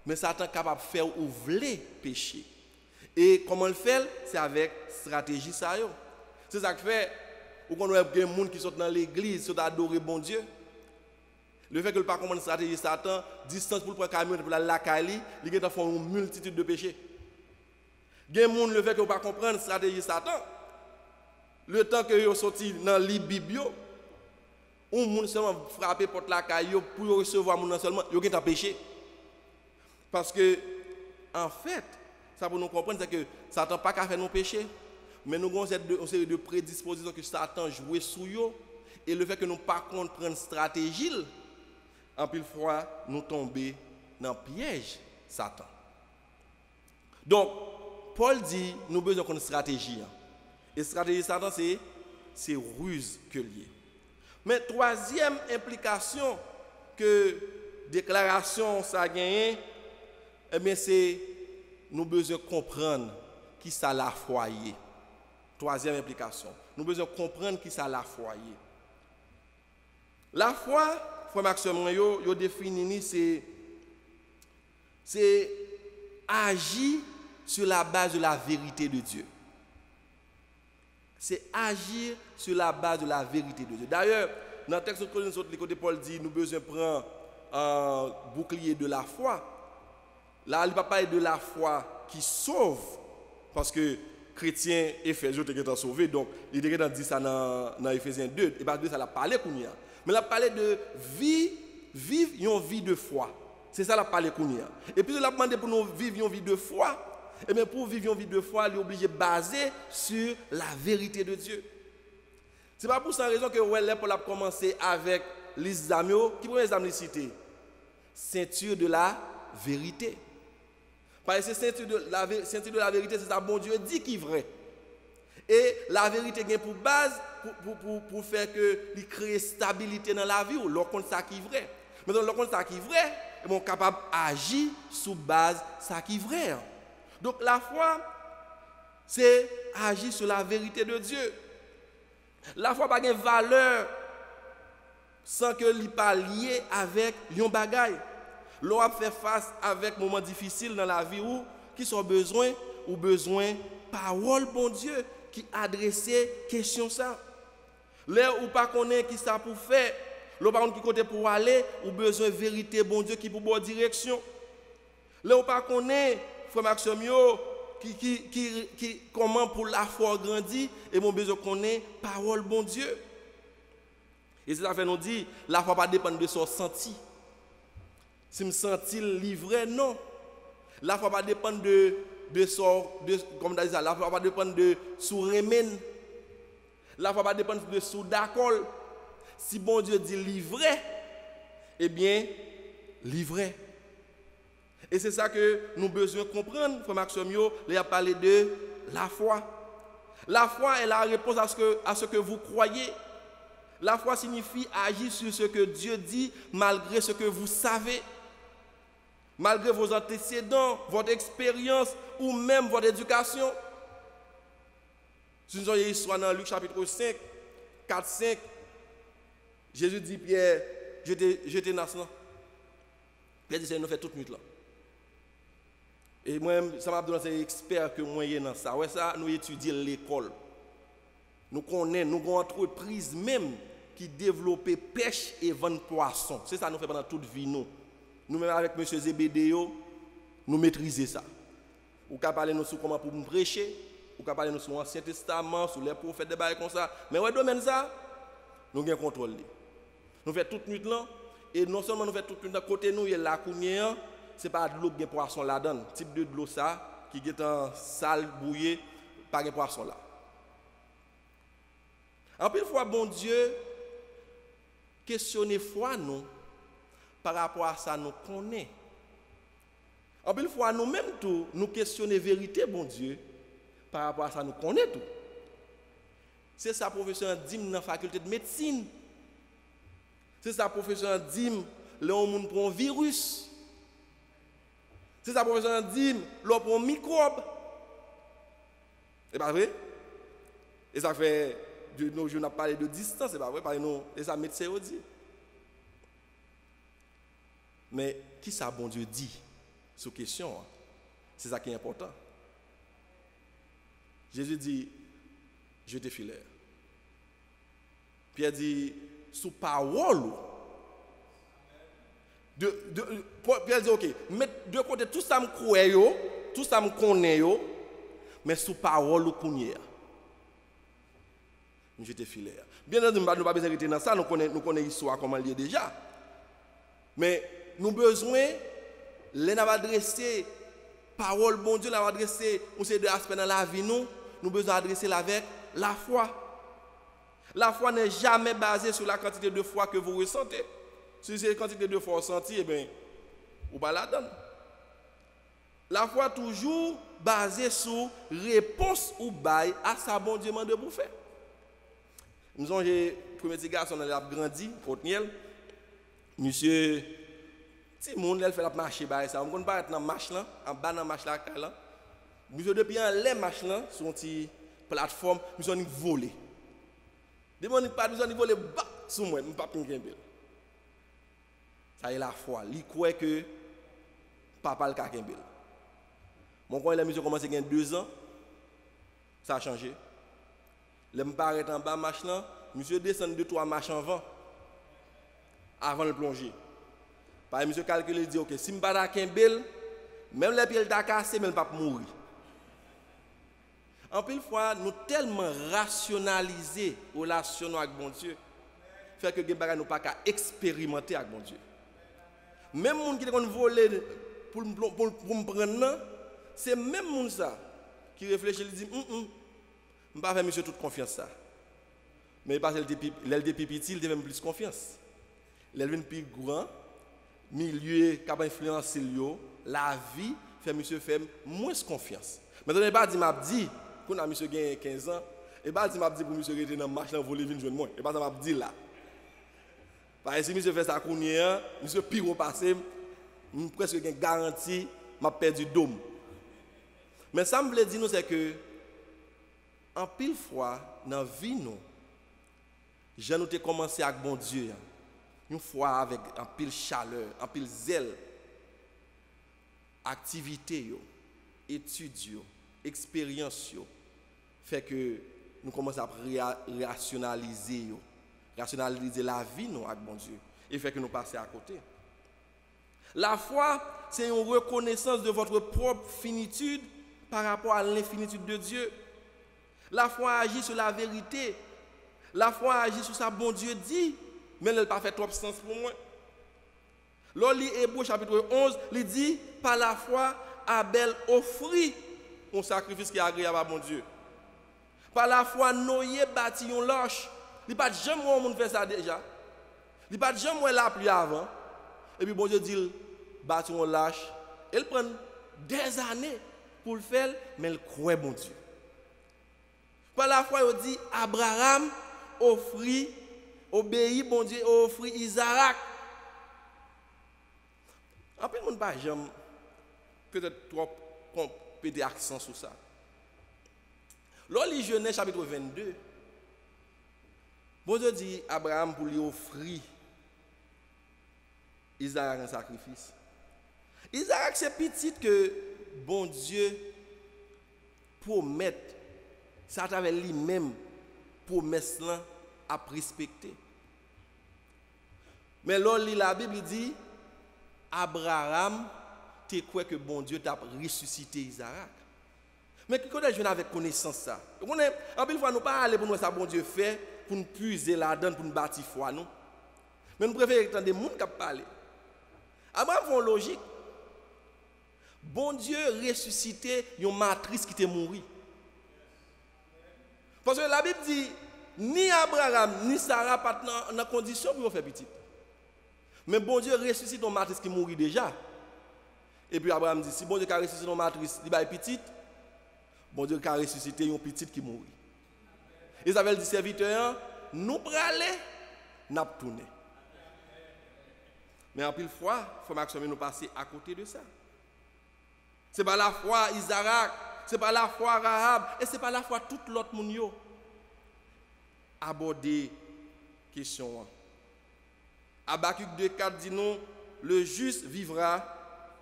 Mais Satan est capable de faire ou vouloir pécher. Et comment le fait? C'est avec stratégie. C'est ça qui fait, ou qu'on a des gens qui sont dans l'église, qui sont adorés bon Dieu. Le fait que le pas comprendre stratégie Satan, distance pour le prendre camion pour la Kali, il y a une multitude de péchés. Il y a des gens le fait que pas comprendre stratégie Satan. Le temps que vous sorti dans le Bible, un monde seulement frapper porte la caillou pour recevoir mon seulement, il y a un péché. Parce que en fait, ça pour nous comprendre c'est que Satan pas qu'à faire nos péchés, mais nous avons une série de prédispositions que Satan joue sur eux et le fait que nous pas comprendre stratégie en pile fois, nous tomber dans le piège Satan. Donc, Paul dit, nous avons besoin d'une stratégie. Et stratégie Satan, c'est ruse que lié. Mais troisième implication que déclaration ça a gagné, eh bien c'est nous besoin comprendre qui ça la foyer. Troisième implication. Nous besoin comprendre qui ça la foyer. La foi, frère Maxime, yo défini c'est agir sur la base de la vérité de Dieu. C'est agir sur la base de la vérité de Dieu. D'ailleurs, dans le texte de Corinthiens, côté Paul dit, nous besoin prendre un bouclier de la foi. Là, il ne va pas parler de la foi qui sauve, parce que chrétiens Éphésiens étaient sauvés, donc il est dit ça dans Éphésiens 2, et pas de ça l'a parlé kounia. Mais il a parlé de vivre une vie de foi. C'est ça l'a parlé kounia. Et puis il a demandé pour nous vivre une vie de foi. Et bien pour vivre une vie de foi, il est obligé de baser sur la vérité de Dieu. Ce n'est pas pour cette raison que Paul a commencé avec les amis. Qui pourrait les amis citer? Ceinture de la vérité. Parce que ceinture de la vérité, c'est ça, bon Dieu dit qui est vrai. Et la vérité vient pour base, pour faire que il crée stabilité dans la vie, ou lorsqu'on ça qui est vrai. Mais lorsqu'on ça qui est vrai, on est capable d'agir sous base ça qui est vrai. Donc la foi, c'est agir sur la vérité de Dieu. La foi n'a pas de valeur sans que l'il pas lié avec un bagaille. L'on a fait face avec moments difficiles dans la vie où qui sont besoin parole bon Dieu qui adressait question ça. Là où pas connaît qui ça pour faire, le par contre qui côté pour aller, ou besoin de vérité, bon Dieu, qui pour bonne direction. Là, ou pas connaît, frère Maxime, comment pour la foi grandir, et mon besoin connaît, parole, bon Dieu. Et c'est ça fait nous dit, la foi pas dépendre de son senti. Si me senti livré, non. La foi pas dépendre comme on dit ça, la foi pas dépendre de sous remène. La foi pas dépendre de sous d'accord. Si bon Dieu dit livré, eh bien, livré. Et c'est ça que nous avons besoin de comprendre, frère Maxime, il a parlé de la foi. La foi est la réponse à ce que vous croyez. La foi signifie agir sur ce que Dieu dit malgré ce que vous savez. Malgré vos antécédents, votre expérience ou même votre éducation. Si nous avons une histoire dans Luc chapitre 5, 4, 5, Jésus dit, Pierre, jetez dans cela. Pierre dit, c'est nous fait toute nuit là. Et moi-même, ça m'a donné c'est expert que moi dans ça. Ouais, ça, nous étudions l'école. Nous connaissons, nous avons une entreprise même qui développe pêche et vend poisson. C'est ça nous fait pendant toute vie nous. Nous-mêmes avec M. Zébédéo, nous maîtrisons ça. Ou qu'à parler nous sur comment pour nous prêcher, ou qu'à parler nous sur l'Ancien Testament, sur les prophètes des bails comme ça. Mais ouais, domaine ça, nous avons contrôle. Nous faisons toute nuit là, et non seulement nous faisons toute nuit là, côté nous, il y a la counière, c'est pas de l'eau bien poisson là-dedans. Type de l'eau ça, qui est en sale, bouillé, pas de poisson là. En plus, fois, bon Dieu, questionner foi nous, par rapport à ça, nous connaissons. En plus, fois, nous-mêmes, tout, nous questionner vérité, bon Dieu, par rapport à ça, nous connaissons tout. C'est ça, professeur Dim, dans la faculté de médecine. C'est ça, professeur Dim, là, on prend un virus. C'est ça, professeur Dim, là, on prend un microbe. C'est pas vrai? Et ça fait, de nos jours, on a parlé de distance, c'est pas vrai? Par exemple, et ça, médecin dit. Mais qui ça, bon Dieu, dit sur la question? C'est ça qui est important. Jésus dit, je te filaire. Pierre dit, sous parole. Pierre dit, ok, mais de côté, tout ça me croit, tout ça me connaît, mais sous parole ou connaît. Je te filaire. Bien entendu, nous n'avons pas besoin de dans ça, nous connaissons l'histoire comment elle est déjà. Mais nous avons besoin, les n'a adressé parole, bon Dieu, n'a adressé, on sait deux aspects dans la vie, nous avons besoin d'adresser avec la foi. La foi n'est jamais basée sur la quantité de foi que vous ressentez. Si c'est la quantité de foi ressentie, eh bien, vous ne pas la donner. La foi toujours basée sur réponse ou bail à sa bon Dieu demande pour faire. Nous avons le premier petit garçon, on a grandi, Otniel. Monsieur, si mon elle fait la marche, ça, on ne pas être dans la marche là, en bas dans la marche là, monsieur depuis un les marche là, sur une petite plateforme, nous avons volé. Demande pas nous avons volé bas sur moi, pas pinguer. Ça est la foi, il croit que papa le kakembel. Mon quand la monsieur commencé à 2 ans, ça a changé. Le m'paraît en bas marche là, monsieur descend 2-3 marches avant de plonger. Par monsieur calcule il dit OK, si m'pas ta kembel, même les pieds t'a cassé mais il pas mourir. En pile fois nous tellement rationaliser relation avec bon Dieu fait que gen bagay nous pas qu'à expérimenter avec bon Dieu. Même monde qui kon voler pour me prendre, c'est même monde ça qui réfléchit, il dit je ne pas faire monsieur toute confiance ça. Mais parce qu'il est plus petit, il a même plus confiance. Il est plus grand, milieu qui a influencé la vie fait monsieur faire moins confiance. Mais il pas dit m'a dit quand a monsieur gagne 15 ans, et pas dit m'a dit pour monsieur rester dans marche dans voler venir joindre moi. Et pas ça m'a dit là. Parce que si monsieur fait ça connait, monsieur pire passé, presque gagne garantie m'a perdu dôme. Mais ça me veut dire nous c'est que en pile fois dans la vie nous, j'ai nous commencé avec bon Dieu. Une fois avec un pile chaleur, un pile zèle, activité, études, expérience, fait que nous commençons à rationaliser, rationaliser la vie nous avec bon Dieu et fait que nous passions à côté. La foi, c'est une reconnaissance de votre propre finitude par rapport à l'infinitude de Dieu. La foi agit sur la vérité. La foi agit sur ça bon Dieu dit, mais elle n'a pas fait trop sens pour moi. Lorsque Hébreux chapitre 11, il dit, par la foi, Abel offrit un sacrifice qui est agréable à bon Dieu. Par la foi, Noé bâtit une loche. Il n'y a pas de jamais où on fait ça déjà. Il n'y a pas de jamais où la pluie avant. Et puis bon Dieu dit, bâtit une loche. Elle prend des années pour le faire, mais elle croit bon Dieu. Par la foi, il dit, Abraham offrit, obéit bon Dieu, offrit Isaac. Après, on ne va jamais peut-être trop péter accent sur ça. Lors de Genèse chapitre 22, bon Dieu dit Abraham pour lui offrir Isaac un sacrifice. Isaac c'est petit que bon Dieu promet, ça à travers lui-même promesse là à respecter. Mais lors de la Bible dit Abraham tu crois que bon Dieu t'a ressuscité Isaac. Mais qui connaît jeune avec connaissance ça. On est en pile fois nous pas aller pour nous ça bon Dieu fait pour nous puiser là-dedans pour nous bâtir foi nous. Mais nous préférons entendre des gens qui parlent. Abraham font logique. Bon Dieu ressuscité une matrice qui était morte. Parce que la Bible dit ni Abraham ni Sarah pas dans condition pour faire petit. Mais bon Dieu ressuscite une matrice qui mourit déjà. Et puis Abraham dit si bon Dieu a ressuscité une matrice, il va petite. Bon Dieu a ressuscité une petite qui mourit. Isabelle dit serviteur, nous praler, n'a tourné. Mais en pile fois, il faut que nous passions à côté de ça. Ce n'est pas la foi Isaac, ce n'est pas la foi Rahab, et ce n'est pas la foi tout l'autre monde. Aborder question. Habakkuk 2,4 dit nous, le juste vivra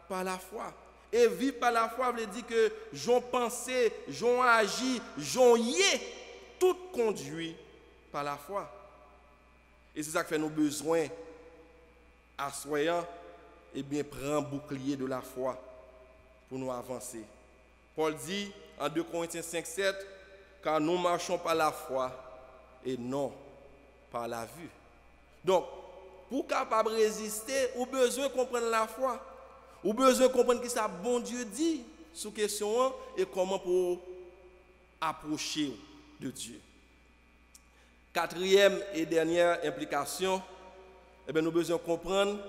par la foi. Et vivre par la foi veut dire que j'en pensé, j'en agi, j'en yé, tout conduit par la foi. Et c'est ça qui fait nos besoins assoyants, et bien prendre bouclier de la foi pour nous avancer. Paul dit en 2 Corinthiens 5,7, car nous marchons par la foi et non par la vue. Donc, pour capable résister, ou besoin de comprendre la foi. Ou besoin de comprendre ce que ça bon Dieu dit sur question et comment pour approcher de Dieu. Quatrième et dernière implication, nous avons besoin de comprendre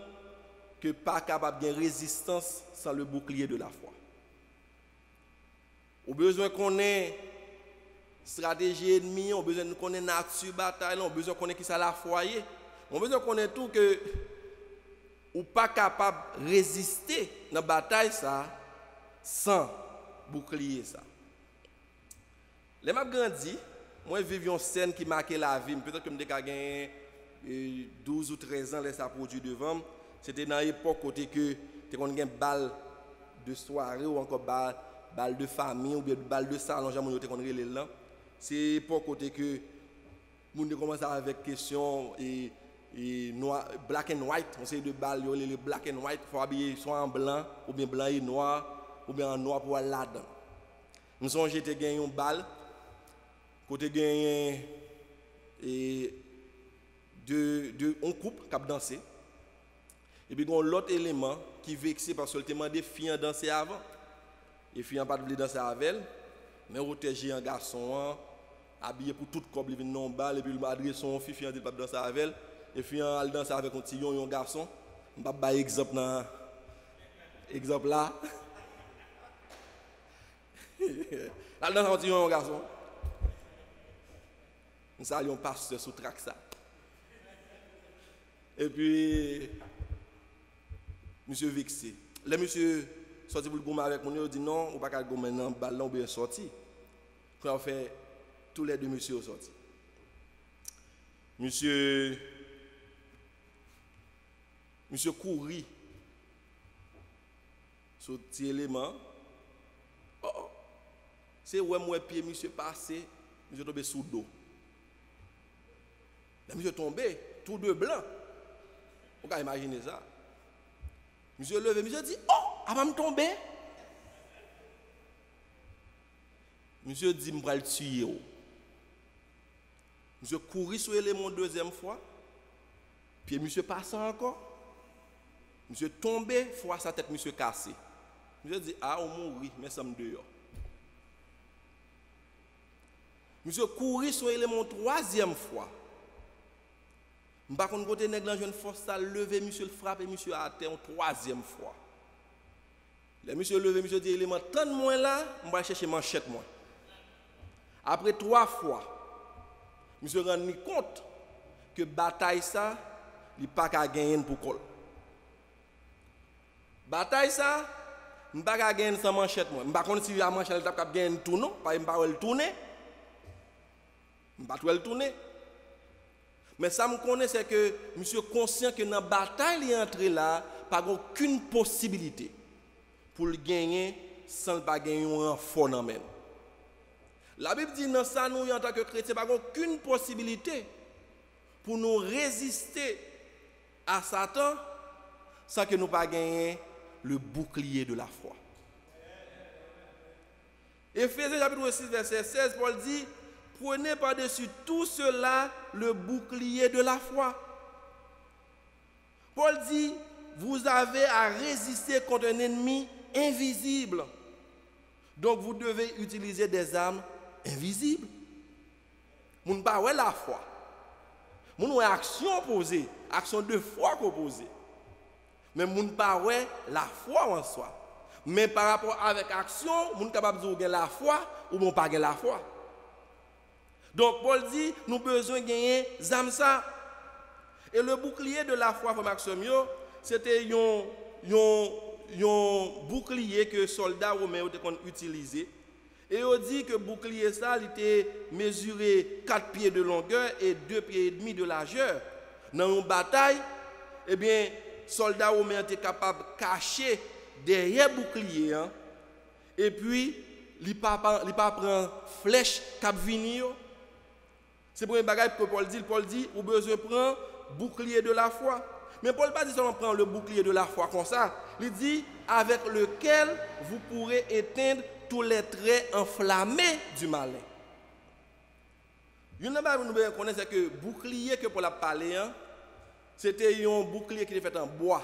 que pas capable de résistance sans le bouclier de la foi. Ou besoin qu'on ait stratégie ennemie, on besoin qu'on ait nature bataille, on besoin qu'on ait qui ça la foyer. On besoin qu'on ait tout que ou pas capable de résister dans la bataille ça sans bouclier ça. Les m'a grandi, moi vivre une scène qui marquait la vie, peut-être que me gagné 12 ou 13 ans là ça produit devant, c'était dans l'époque côté que tu on gagne balle de soirée ou encore balle de famille ou bien balle de salon, jamais on relé là. C'est l'époque côté que monde commence avec question et noir, black and white, on sait de balles, les black and white, il faut habiller soit en blanc, ou bien blanc et noir, ou bien en noir pour aller là-dedans. Nous sommes j'étais gagné une balle, côté gagné et on coupe qui a dansé. Et puis il y a l'autre élément qui vexé parce que le témoin des filles danser avant. Et filles pas de danser avec elle, mais protéger un garçon habillé pour toute couple, il vient non balle et puis il adresse son fille dit pas danser avec elle. Et puis elle danse avec un petit un garçon. Je vais pas exemple là. Exemple là. Elle danse avec un garçon. Nous saluons pasteur sous trac ça. Et puis monsieur vexé. Le monsieur sorti pour le gommer avec moi, il dit non, on ne peut pas gommer dans le ballon bien sorti. Quand on fait tous les deux monsieur sorti. Monsieur courit sur petit élément. Oh, c'est où moi pied monsieur passé, monsieur tombé sous dos. Monsieur tombé, tout de blanc. Vous pouvez imaginer ça. Monsieur levé, monsieur dit, oh, avant de tomber. Monsieur dit, je vais le tuer. Monsieur courit sur l'élément deuxième fois. Puis monsieur passe encore. Monsieur tombé, fois sa tête, monsieur cassé. Monsieur dit, ah, on mourit, mais ça me dehors. Monsieur courit sur l'élément troisième fois. Je ne sais pas si côté nèg jeune force à lever, monsieur le frappe et monsieur à terre une troisième fois. Le monsieur levé, monsieur dit élément tant de moins là, je vais chercher manchette moi. Après 3 fois, monsieur rend compte que bataille ça, il pas qu'à gagner pour col. Bataille ça, il pas qu'à gagner sans manchette moi. Je ne sais pas si la manchette elle t'a gagner tout non, pas il pas le tourner. Je pas le tourner. Mais ça me connaît, c'est que monsieur conscient que dans la bataille, il est entré là, pas aucune possibilité pour le gagner sans pas gagner un renfort dans même. La Bible dit dans ça, nous, en tant que chrétiens, pas aucune possibilité pour nous résister à Satan sans que nous pas gagner le bouclier de la foi. Éphésiens chapitre 6, verset 16, Paul dit, prenez par-dessus tout cela le bouclier de la foi. Paul dit, vous avez à résister contre un ennemi invisible. Donc vous devez utiliser des armes invisibles. Vous ne parlez pas la foi. Vous n'avez action opposée, action de foi opposée. Mais vous ne parlez pas la foi en soi. Mais par rapport avec action, vous n'êtes pas capable de gagner la foi ou vous ne pas gagner la foi. Donc Paul dit, nous avons besoin de gagner ça. Et le bouclier de la foi, Maximio, c'était un bouclier que les soldats romains ont utilisé. Et on dit que le bouclier ça, il était mesuré 4 pieds de longueur et 2 pieds et demi de largeur. Dans une bataille, eh bien, les soldats romains étaient capables de cacher derrière le bouclier. Hein, et puis, il ne prend flèche cap venir. C'est pour un bagage que Paul dit, vous avez besoin de prendre le bouclier de la foi. Mais Paul ne pas dit seulement prendre le bouclier de la foi comme ça. Il dit avec lequel vous pourrez éteindre tous les traits enflammés du malin. Une chose que nous devons connaître, c'est que le bouclier que Paul a parlé, hein, c'était un bouclier qui était fait en bois.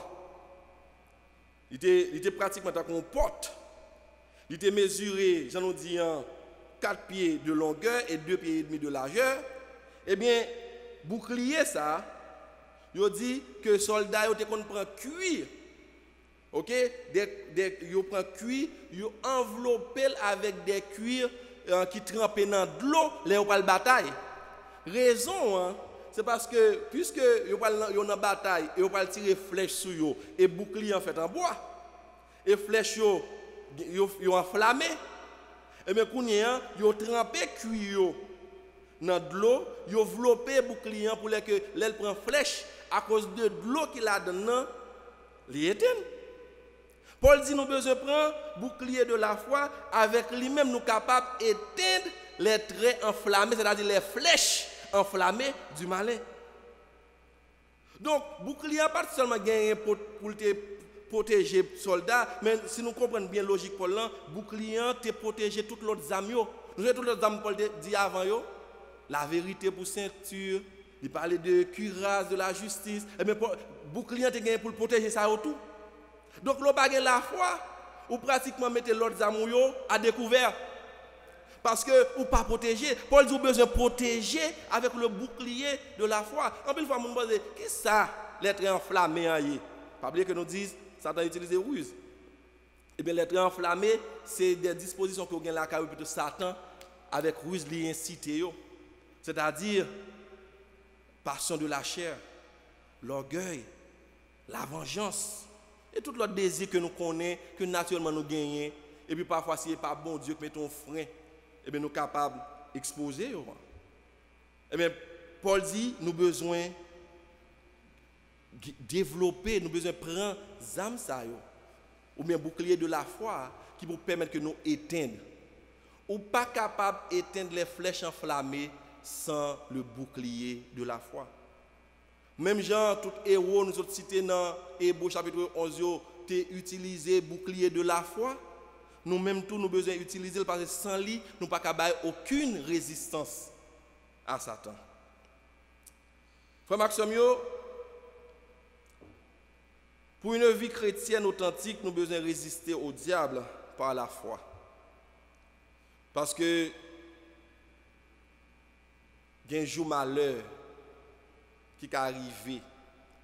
Il était pratiquement comme une porte. Il était mesuré, j'en ai dit, 4 pieds de longueur et 2 pieds et demi de largeur. Eh bien, bouclier ça, il dit que les soldats ils prennent cuir. OK, ils prennent cuir, ils enveloppent avec des cuirs qui trempent dans de l'eau, les la bataille. Raison, hein, c'est parce que puisque ils ont en bataille, ils vont tirer flèche sur eux et bouclier en fait en bois. Et flèche ils enflammé. Et bien ils ont trempé cuir dans de l'eau, ils ont enveloppé bouclier pour que l'elle prend flèche à cause de l'eau qu'il a dedans, les éteindre. Paul dit nous besoin prendre bouclier de la foi avec lui-même nous capables d'éteindre les traits enflammés, c'est-à-dire les flèches enflammées du malin. Donc bouclier pas seulement gagné pour te protéger les soldats, mais si nous comprenons bien la logique Paul là, bouclier te protéger toutes les autres âmes. Nous avons toutes les autres âmes Paul dit avant yo, la vérité pour ceinture, il parlait de cuirasse de la justice, et bien bouclier te gagné pour protéger ça tout. Donc, l'on bague la foi, ou pratiquement mettez l'autre amour à découvert. Parce que, ou pas protéger, Paul dit, vous besoin de protéger avec le bouclier de la foi. En plus, on me dit, qu'est-ce que ça, l'être enflammé? Pas oublier que nous disons, Satan utilise des ruses. Eh bien, l'être enflammé, c'est des dispositions que vous avez la carrière de Satan avec ruse li incité. C'est-à-dire, passion de la chair, l'orgueil, la vengeance. Et tout l'autre désir que nous connaissons, que naturellement nous gagnons, et puis parfois, si ce n'est pas bon Dieu qui met un frein, et bien nous sommes capables d'exposer. Et bien, Paul dit, nous avons besoin de développer, nous avons besoin de prendre âmes, ou bien bouclier de la foi, qui vous permettre que nous éteignons. Ou pas capable d'éteindre les flèches enflammées sans le bouclier de la foi. Même genre, tout héros, nous autres cités dans Hébreux chapitre 11, t'es utilisé bouclier de la foi. Nous-mêmes, tout, nous besoin d'utiliser parce que sans lui, nous n'avons pas qu'à aucune résistance à Satan. Frère Maxime, pour une vie chrétienne authentique, nous avons besoin de résister au diable par la foi. Parce que il y a un jour malheur qui est arrivé.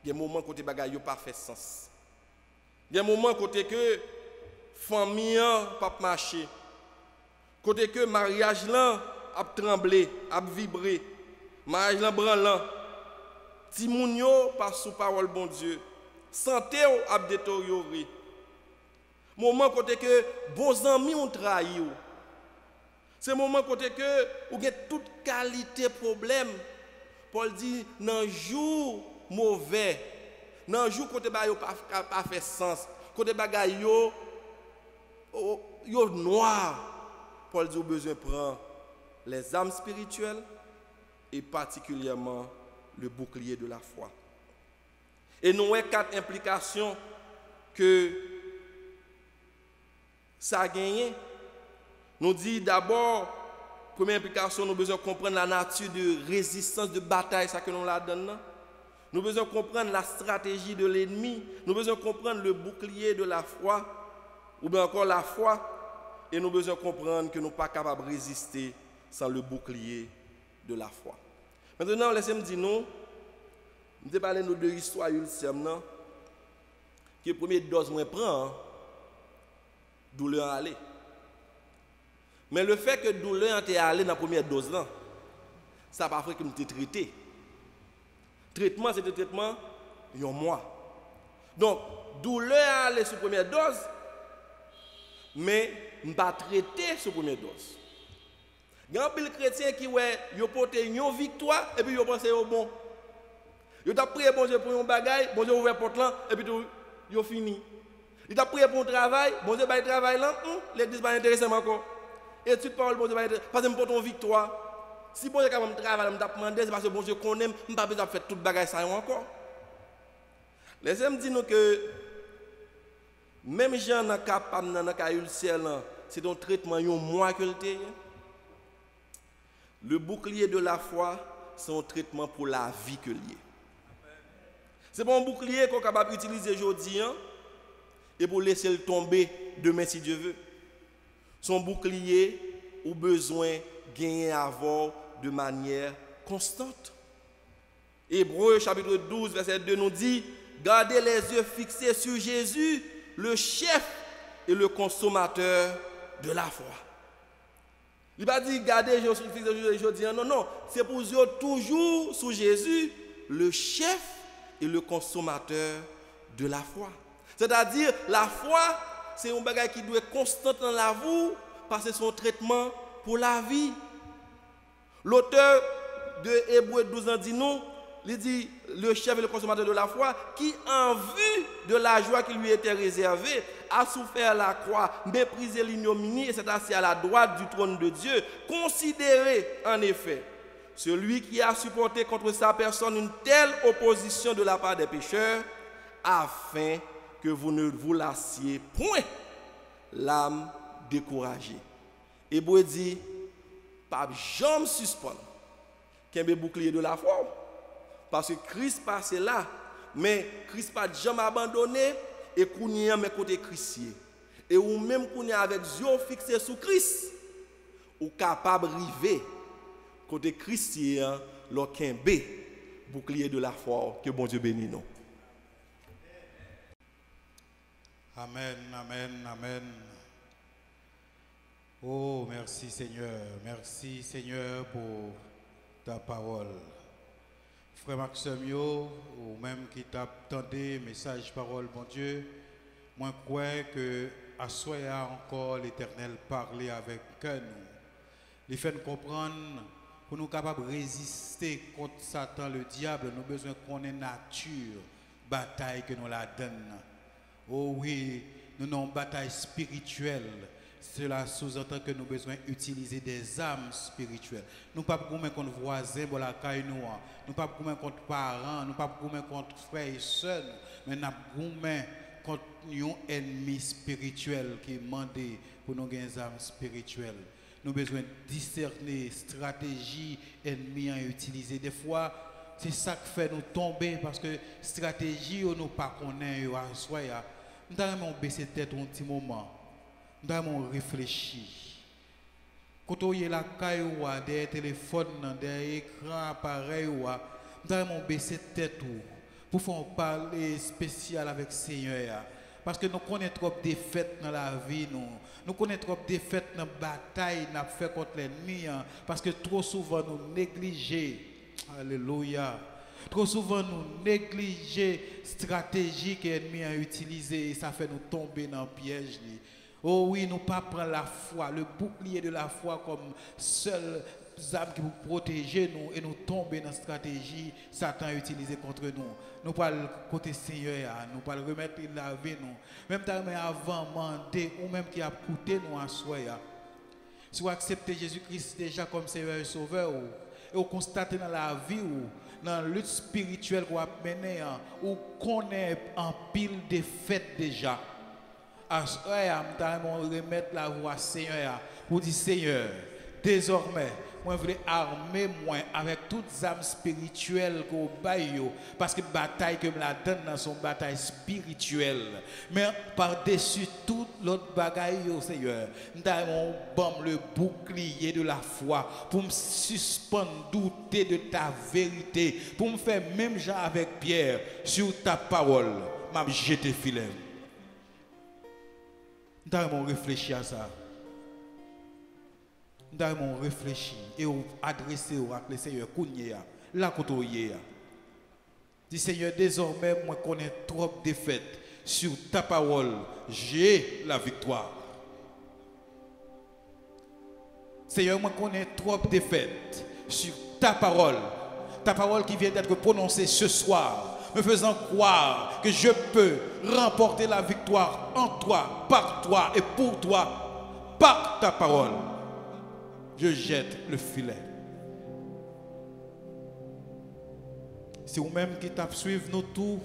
Il y a un moment côté bagaille n'a pas fait sens. Il y a un moment côté que famille n'a pas marché. Côté que mariage là a tremblé, a vibré. Mariage là branlant. Ti moun yo pas sous parole bon Dieu. Santé a détérioré. Moment côté que bons amis ont trahi. C'est moment côté que ou avez toute qualité problème. Paul dit dans jour mauvais, dans jour côté ba yo pas fait sens, côté bagay yo noir. Paul dit au besoin prendre les âmes spirituelles et particulièrement le bouclier de la foi. Et nous avons 4 implications que ça a gagné. Nous dit d'abord, première implication, nous avons besoin de comprendre la nature de résistance, de bataille, ça que nous la donnons. Nous avons besoin de comprendre la stratégie de l'ennemi. Nous avons besoin de comprendre le bouclier de la foi, ou bien encore la foi. Et nous avons besoin de comprendre que nous ne sommes pas capables de résister sans le bouclier de la foi. Maintenant, laissez-moi dire nous vais parler de deux histoires ulcères, qui est première dose moins prend, douleur aller. Mais le fait que douleur est allé dans la première dose, ça n'a pas fait que nous t'ai traité. Traitement, c'est un traitement, il y a un mois. Donc, douleur allé sur la première dose, mais nous ne pas traité sur la première dose. Il y a un pile chrétien qui a porté une victoire et puis il a pensé au bon. Il a prié bon Dieu pour un bagage, bon Dieu a ouvert porte là et puis il a fini. Il a prié pour un travail, bon Dieu a le travail là, l'église pas intéressant encore. Et tu parles bon Dieu parce que je porte une victoire. Si bon Dieu a un travail, je me demande c'est parce que bon Dieu connaît, je ne pas besoin de faire tout bagage ça encore. Laissez-moi dire que même gens qui sont capables dans le ulcère c'est un traitement un mois que le Le bouclier de la foi, c'est un traitement pour la vie que lié. C'est pas un bouclier qu'on est capable d'utiliser aujourd'hui et pour laisser le tomber demain si Dieu veut. Son bouclier ou besoin gagner avoir de manière constante. Hébreux chapitre 12 verset 2 nous dit gardez les yeux fixés sur Jésus, le chef et le consommateur de la foi. Il va dire gardez les yeux fixés sur Jésus. Non, c'est pour vous toujours sur Jésus, le chef et le consommateur de la foi. C'est-à-dire, la foi, c'est un bagage qui doit être constant dans la vie parce que c'est un traitement pour la vie. L'auteur de Hébreux 12 ans dit nous, il dit le chef et le consommateur de la foi qui, en vue de la joie qui lui était réservée, a souffert la croix, méprisé l'ignominie et s'est assis à la droite du trône de Dieu. Considérez en effet celui qui a supporté contre sa personne une telle opposition de la part des pécheurs, afin que vous ne vous lassiez point l'âme découragée. Hébreux dit, pas jamais suspendre qu'un bouclier de la foi, parce que Christ passait là, mais Christ pas jamais abandonné et qu'on y a mes côtés Christiens. Et ou même qu'on y a avec yeux fixés sur Christ, ou capable de river côté chrétien, l'aucun B, bouclier de la foi, que bon Dieu bénisse nous. Amen, amen, amen. Oh, merci Seigneur. Merci Seigneur pour ta parole. Frère Maxime, ou même qui t'a entendu message, parole, bon Dieu, moi je crois que à soi encore l'Éternel parler avec nous. Il fait nous comprendre pour nous capables de résister contre Satan, le diable, nous avons besoin qu'on ait nature, bataille que nous la donne. Oh oui, nous avons une bataille spirituelle. cela sous-entend que nous avons besoin d'utiliser des âmes spirituelles. Nous ne pouvons pas goûter contre voisins, pour la caille nous. Nous ne pouvons pas goûter contre parents, nous ne pouvons pas goûter contre frères et sœurs, mais nous pouvons goûter contre un ennemi spirituel qui demande pour nous gagner des âmes spirituelles. Nous avons besoin de discerner stratégie ennemie à utiliser. Des fois, c'est ça qui fait nous tomber parce que stratégie, nous ne pas connaître. Nous devons baisser la tête un petit moment. Nous devons réfléchir. Quand on est la caille, derrière le téléphone, derrière l'écran, appareil, nous devons baisser la tête pour faire parler spécial avec le Seigneur. Parce que nous connaissons trop de défaites dans la vie. Nous connaissons trop de défaites dans la bataille nous fait contre l'ennemi. Parce que trop souvent nous négligeons. Alléluia. Trop souvent nous négligeons la stratégie que l'ennemi a utilisée et ça fait nous tomber dans le piège. Oh oui, nous ne pas prendre la foi, le bouclier de la foi comme seule arme qui vous protéger nous et nous tomber dans la stratégie Satan a utilisée contre nous. Nous pas le côté Seigneur, nous pas le remettre in la vie nous. Même avant demander ou même qui a coûté nous en soi. Si vous acceptez Jésus-Christ déjà comme Seigneur et Sauveur et vous constatez dans la vie ou dans la lutte spirituelle qu'on a menée ou qu'on est en pile de fêtes déjà. Je vais remettre la voix Seigneur pour dire Seigneur, désormais, moi je veux armer moi avec toutes les âmes spirituelles que vous baillez parce que la bataille que je la donne sont une bataille spirituelle. Mais par-dessus toute l'autre bagaille, Seigneur, nous avons le bouclier de la foi pour me suspendre douter de ta vérité, pour me faire même genre avec Pierre sur ta parole, m'a jeté filet. Nous avons réfléchi à ça. Nous avons réfléchi et adressé au Seigneur Kounia, là où il est. Dis Seigneur, désormais, moi connais trop de défaites. Sur ta parole, j'ai la victoire. Seigneur, moi connais trop de défaites. Sur ta parole qui vient d'être prononcée ce soir, me faisant croire que je peux remporter la victoire en toi, par toi et pour toi, par ta parole. Je jette le filet. C'est vous-même qui t'as suivi nous tous.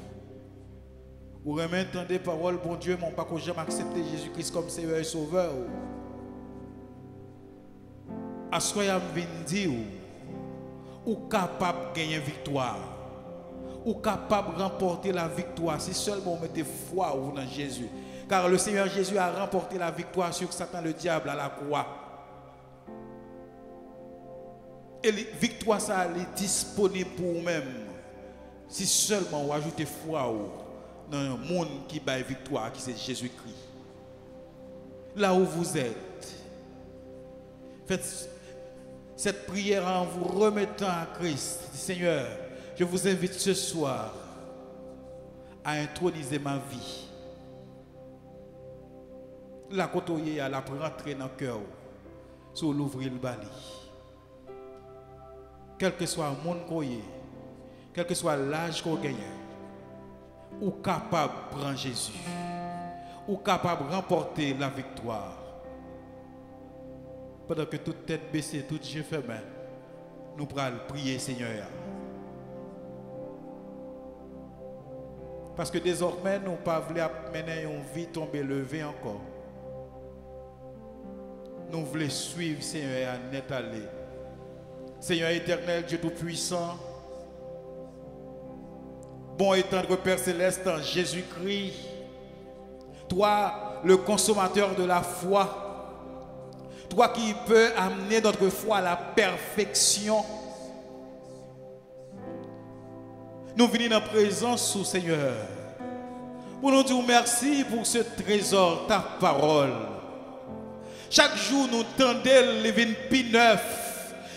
Vous remettez paroles, bon Dieu, mon pas que j'aime accepter Jésus-Christ comme Seigneur et Sauveur. À ce que je viens dire, ou capable de gagner victoire, ou capable de remporter la victoire, si seulement vous mettez foi dans Jésus. Car le Seigneur Jésus a remporté la victoire sur Satan le diable à la croix. Et la victoire, ça est disponible pour vous-même. Si seulement vous ajoutez foi dans un monde qui bat victoire, qui c'est Jésus-Christ. Là où vous êtes, faites cette prière en vous remettant à Christ. Seigneur, je vous invite ce soir à introniser ma vie. La côtoyer, à la rentrer dans le cœur, sur l'ouvrir le bali. Quel que soit le monde qu'on y, quel que soit l'âge qu'on gagne, ou capable de prendre Jésus, ou capable de remporter la victoire. Pendant que toute tête baissée, tout yeux fermés, nous pourrons prier Seigneur. Parce que désormais, nous ne pouvons pas mener une vie tombée levée encore. Nous voulons suivre Seigneur à net aller. Seigneur éternel, Dieu Tout-Puissant, bon et tendre Père Céleste en Jésus-Christ, toi, le consommateur de la foi, toi qui peux amener notre foi à la perfection, nous venons dans la présence sous Seigneur, pour nous dire merci pour ce trésor, ta parole. Chaque jour, nous tendons les vins plus neufs.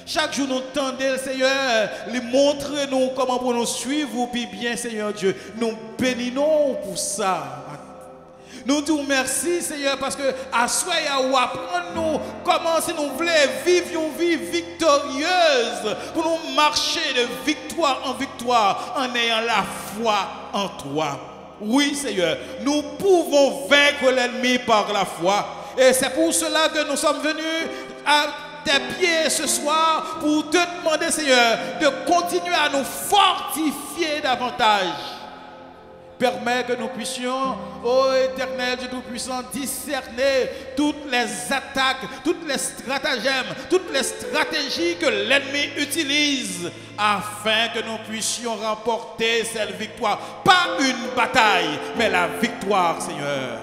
Chaque jour, nous tendons, Seigneur, les montrer nous comment pour nous suivre, puis bien, Seigneur Dieu, nous bénissons pour ça. Nous disons merci, Seigneur, parce que à soi ou apprendre nous comment si nous voulons vivre une vie victorieuse, pour nous marcher de victoire en victoire en ayant la foi en toi. Oui, Seigneur, nous pouvons vaincre l'ennemi par la foi. Et c'est pour cela que nous sommes venus à tes pieds ce soir pour te demander, Seigneur, de continuer à nous fortifier davantage. Permets que nous puissions, ô Éternel Dieu Tout-Puissant, discerner toutes les attaques, toutes les stratagèmes, toutes les stratégies que l'ennemi utilise afin que nous puissions remporter cette victoire. Pas une bataille, mais la victoire, Seigneur.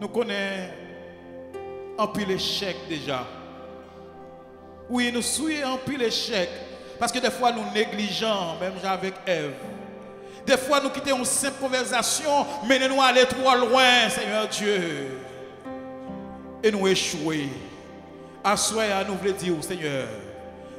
Nous connaissons un pile échec déjà. Oui, nous souillons un pile échec. Parce que des fois nous négligeons, même avec Ève. Des fois nous quittons une simple conversation, mais nous allons trop loin, Seigneur Dieu. Et nous échouons. À soi, nous voulons dire, Seigneur,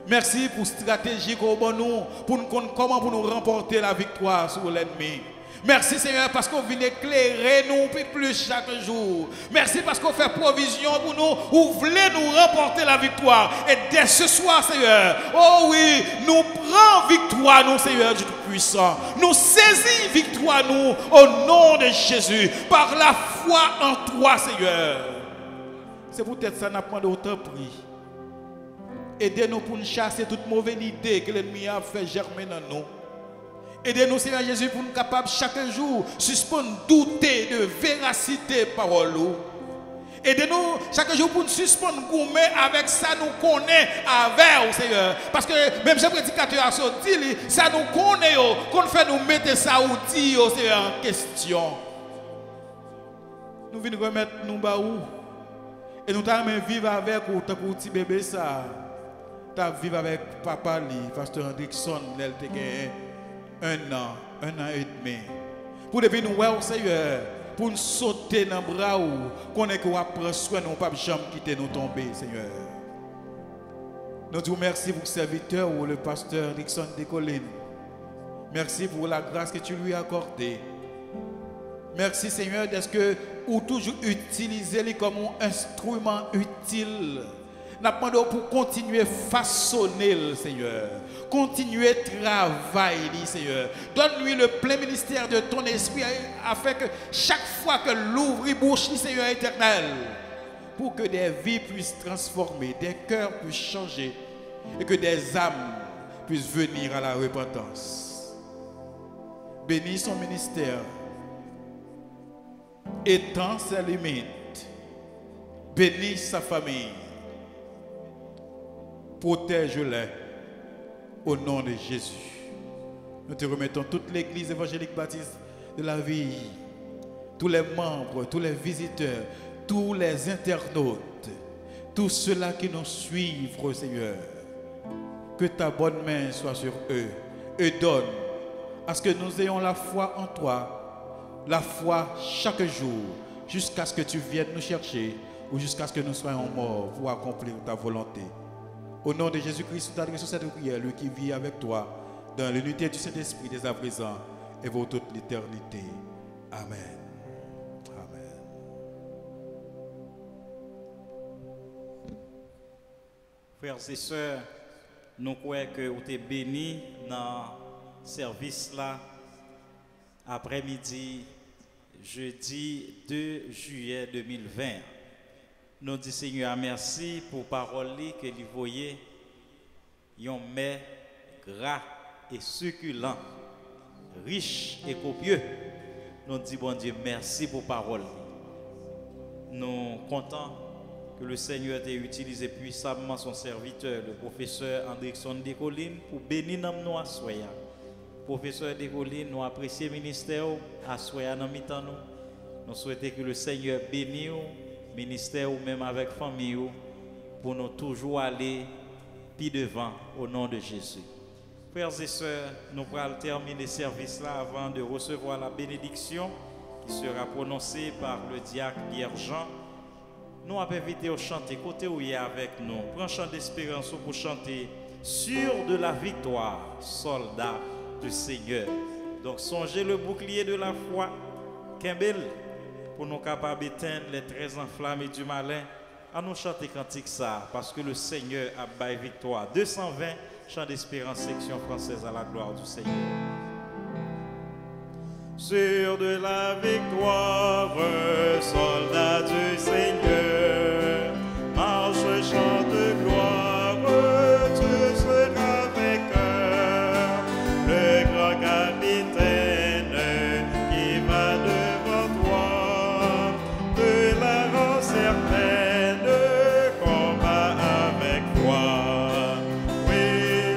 merci pour la stratégie qu'on a nous, pour nous comment pour nous remporter la victoire sur l'ennemi. Merci Seigneur parce qu'on vient éclairer nous plus chaque jour. Merci parce qu'on fait provision pour nous, vous voulez nous remporter la victoire. Et dès ce soir Seigneur, oh oui, nous prenons victoire nous Seigneur du Tout-Puissant. Nous saisissons victoire nous au nom de Jésus, par la foi en toi Seigneur. C'est peut-être ça n'a pas d'autant prix. Aidez-nous pour nous chasser toute mauvaise idée que l'ennemi a fait germer dans nous. Aidez-nous, Seigneur Jésus, pour nous capables chaque jour suspendre douter de véracité parole. Aidez-nous chaque jour pour nous suspendre gourmet avec ça nous connaît avec Seigneur. Parce que même si le prédicateur a sorti, ça nous connaît, qu'on fait nous mettre ça ou dire Seigneur en question. Nous venons remettre nous baou. Et nous allons vivre avec ou tant que petit bébé ça. Tu vivre avec papa, pasteur Hendrickson, il a un an et demi. Pour depuis nous voir Seigneur, pour nous sauter dans les bras, qu'on est qu'on prend soin, nous ne pas jamais quitter nous tomber, Seigneur. Nous disons merci pour le serviteur ou le pasteur Hendrickson de Collines. Merci pour la grâce que tu lui as accordée. Merci Seigneur, est-ce que ou toujours utiliser comme un instrument utile. Nous demandons pour continuer à façonner le Seigneur. Continuer à travailler, Seigneur. Donne-lui le plein ministère de ton esprit afin que chaque fois que l'ouvre bouche, Seigneur éternel, pour que des vies puissent transformer, des cœurs puissent changer et que des âmes puissent venir à la repentance. Bénis son ministère. Étends ses limites. Bénis sa famille. Protège-les au nom de Jésus. Nous te remettons toute l'église évangélique baptiste de la vie, tous les membres, tous les visiteurs, tous les internautes, tous ceux-là qui nous suivent, Seigneur. Que ta bonne main soit sur eux et donne à ce que nous ayons la foi en toi, la foi chaque jour, jusqu'à ce que tu viennes nous chercher ou jusqu'à ce que nous soyons morts pour accomplir ta volonté. Au nom de Jésus-Christ, nous t'adressons cette prière, lui qui vit avec toi, dans l'unité du Saint-Esprit dès à présent et pour toute l'éternité. Amen. Amen. Frères et sœurs, nous croyons que vous êtes bénis dans le service là, après-midi, jeudi 2 juillet 2020. Nous disons Seigneur merci pour parole que vous voyez, yon mets gras et succulent, riche et copieux. Nous disons bon Dieu merci pour parole. Nous sommes contents que le Seigneur ait utilisé puissamment son serviteur, le professeur Hendrickson de Collines, pour bénir nous à soya. Professeur de Collines, nous apprécions le ministère à soya dans mi-temps nous. Nous souhaitons que le Seigneur bénisse ministère ou même avec famille pour nous toujours aller plus devant au nom de Jésus. Frères et sœurs, nous allons terminer le service là avant de recevoir la bénédiction qui sera prononcée par le diacre Pierre-Jean. Nous avons invité à chanter côté où il est avec nous. Prends chant d'espérance pour chanter sur de la victoire, soldat du Seigneur. Donc songez le bouclier de la foi, Kembel, pour nous capables d'éteindre les traits enflammés du malin, à nous chanter cantique ça, parce que le Seigneur a baillé victoire. 220, chant d'espérance, section française à la gloire du Seigneur. sûr de la victoire, soldat du Seigneur, marche, chante gloire, tu seras vainqueur, le grand capitaine qui va devant toi, de la rend certaine, combat avec toi. Oui,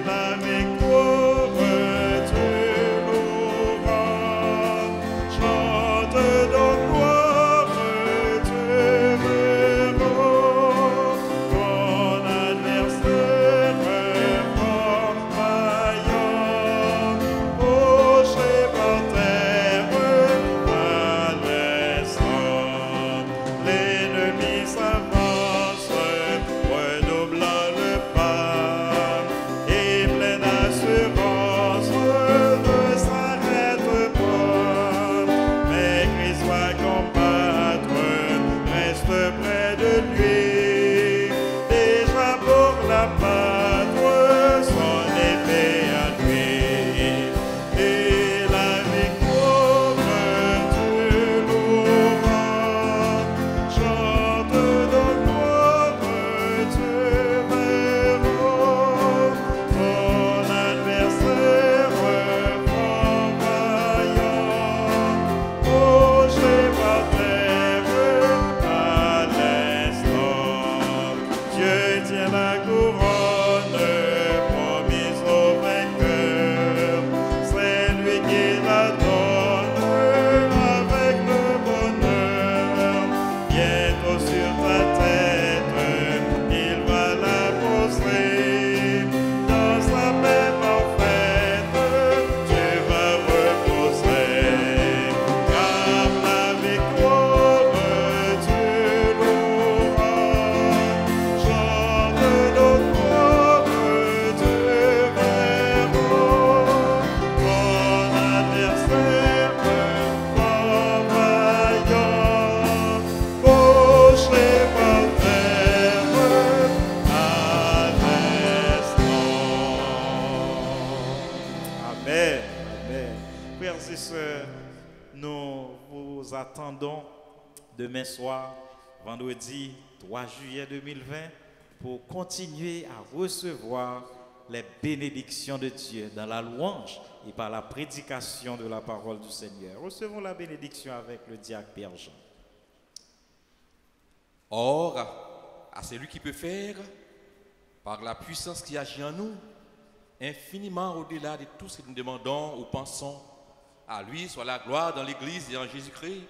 la victoire, tu l'auras, chante donc gloire, tu verras, ton adversaire fort vaillant, couché par terre à l'instant, l'ennemi s'avance, redoublant le pas, et plein d'assurance, ne s'arrête pas, mais Christ va combattre, reste près de lui, déjà pour l'abattre, son épée à lui, et la victoire tu l'auras, chante donc gloire, tu verras, ton adversaire fort vaillant, couché par terre à l'instant. Dieu tient la couronne promise au vainqueur, c'est lui qui la donne avec le bonheur. Bientôt sur ta tête, il va la poser, dans sa paix parfaite, tu vas reposer, car la victoire tu l'auras, chante donc gloire, tu verras, ton adversaire fort vaillant, couché par terre à l'instant. Amen. Amen. Frères et sœurs, nous vous attendons demain soir, vendredi 3 juillet 2020, pour continuer à recevoir les bénédictions de Dieu dans la louange et par la prédication de la parole du Seigneur. Recevons la bénédiction avec le diacre Pierre Jean. Or, à celui qui peut faire, par la puissance qui agit en nous, infiniment au-delà de tout ce que nous demandons ou pensons, à lui soit la gloire dans l'Église et en Jésus-Christ,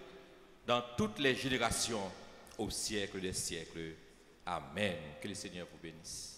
dans toutes les générations, au siècle des siècles. Amen. Que le Seigneur vous bénisse.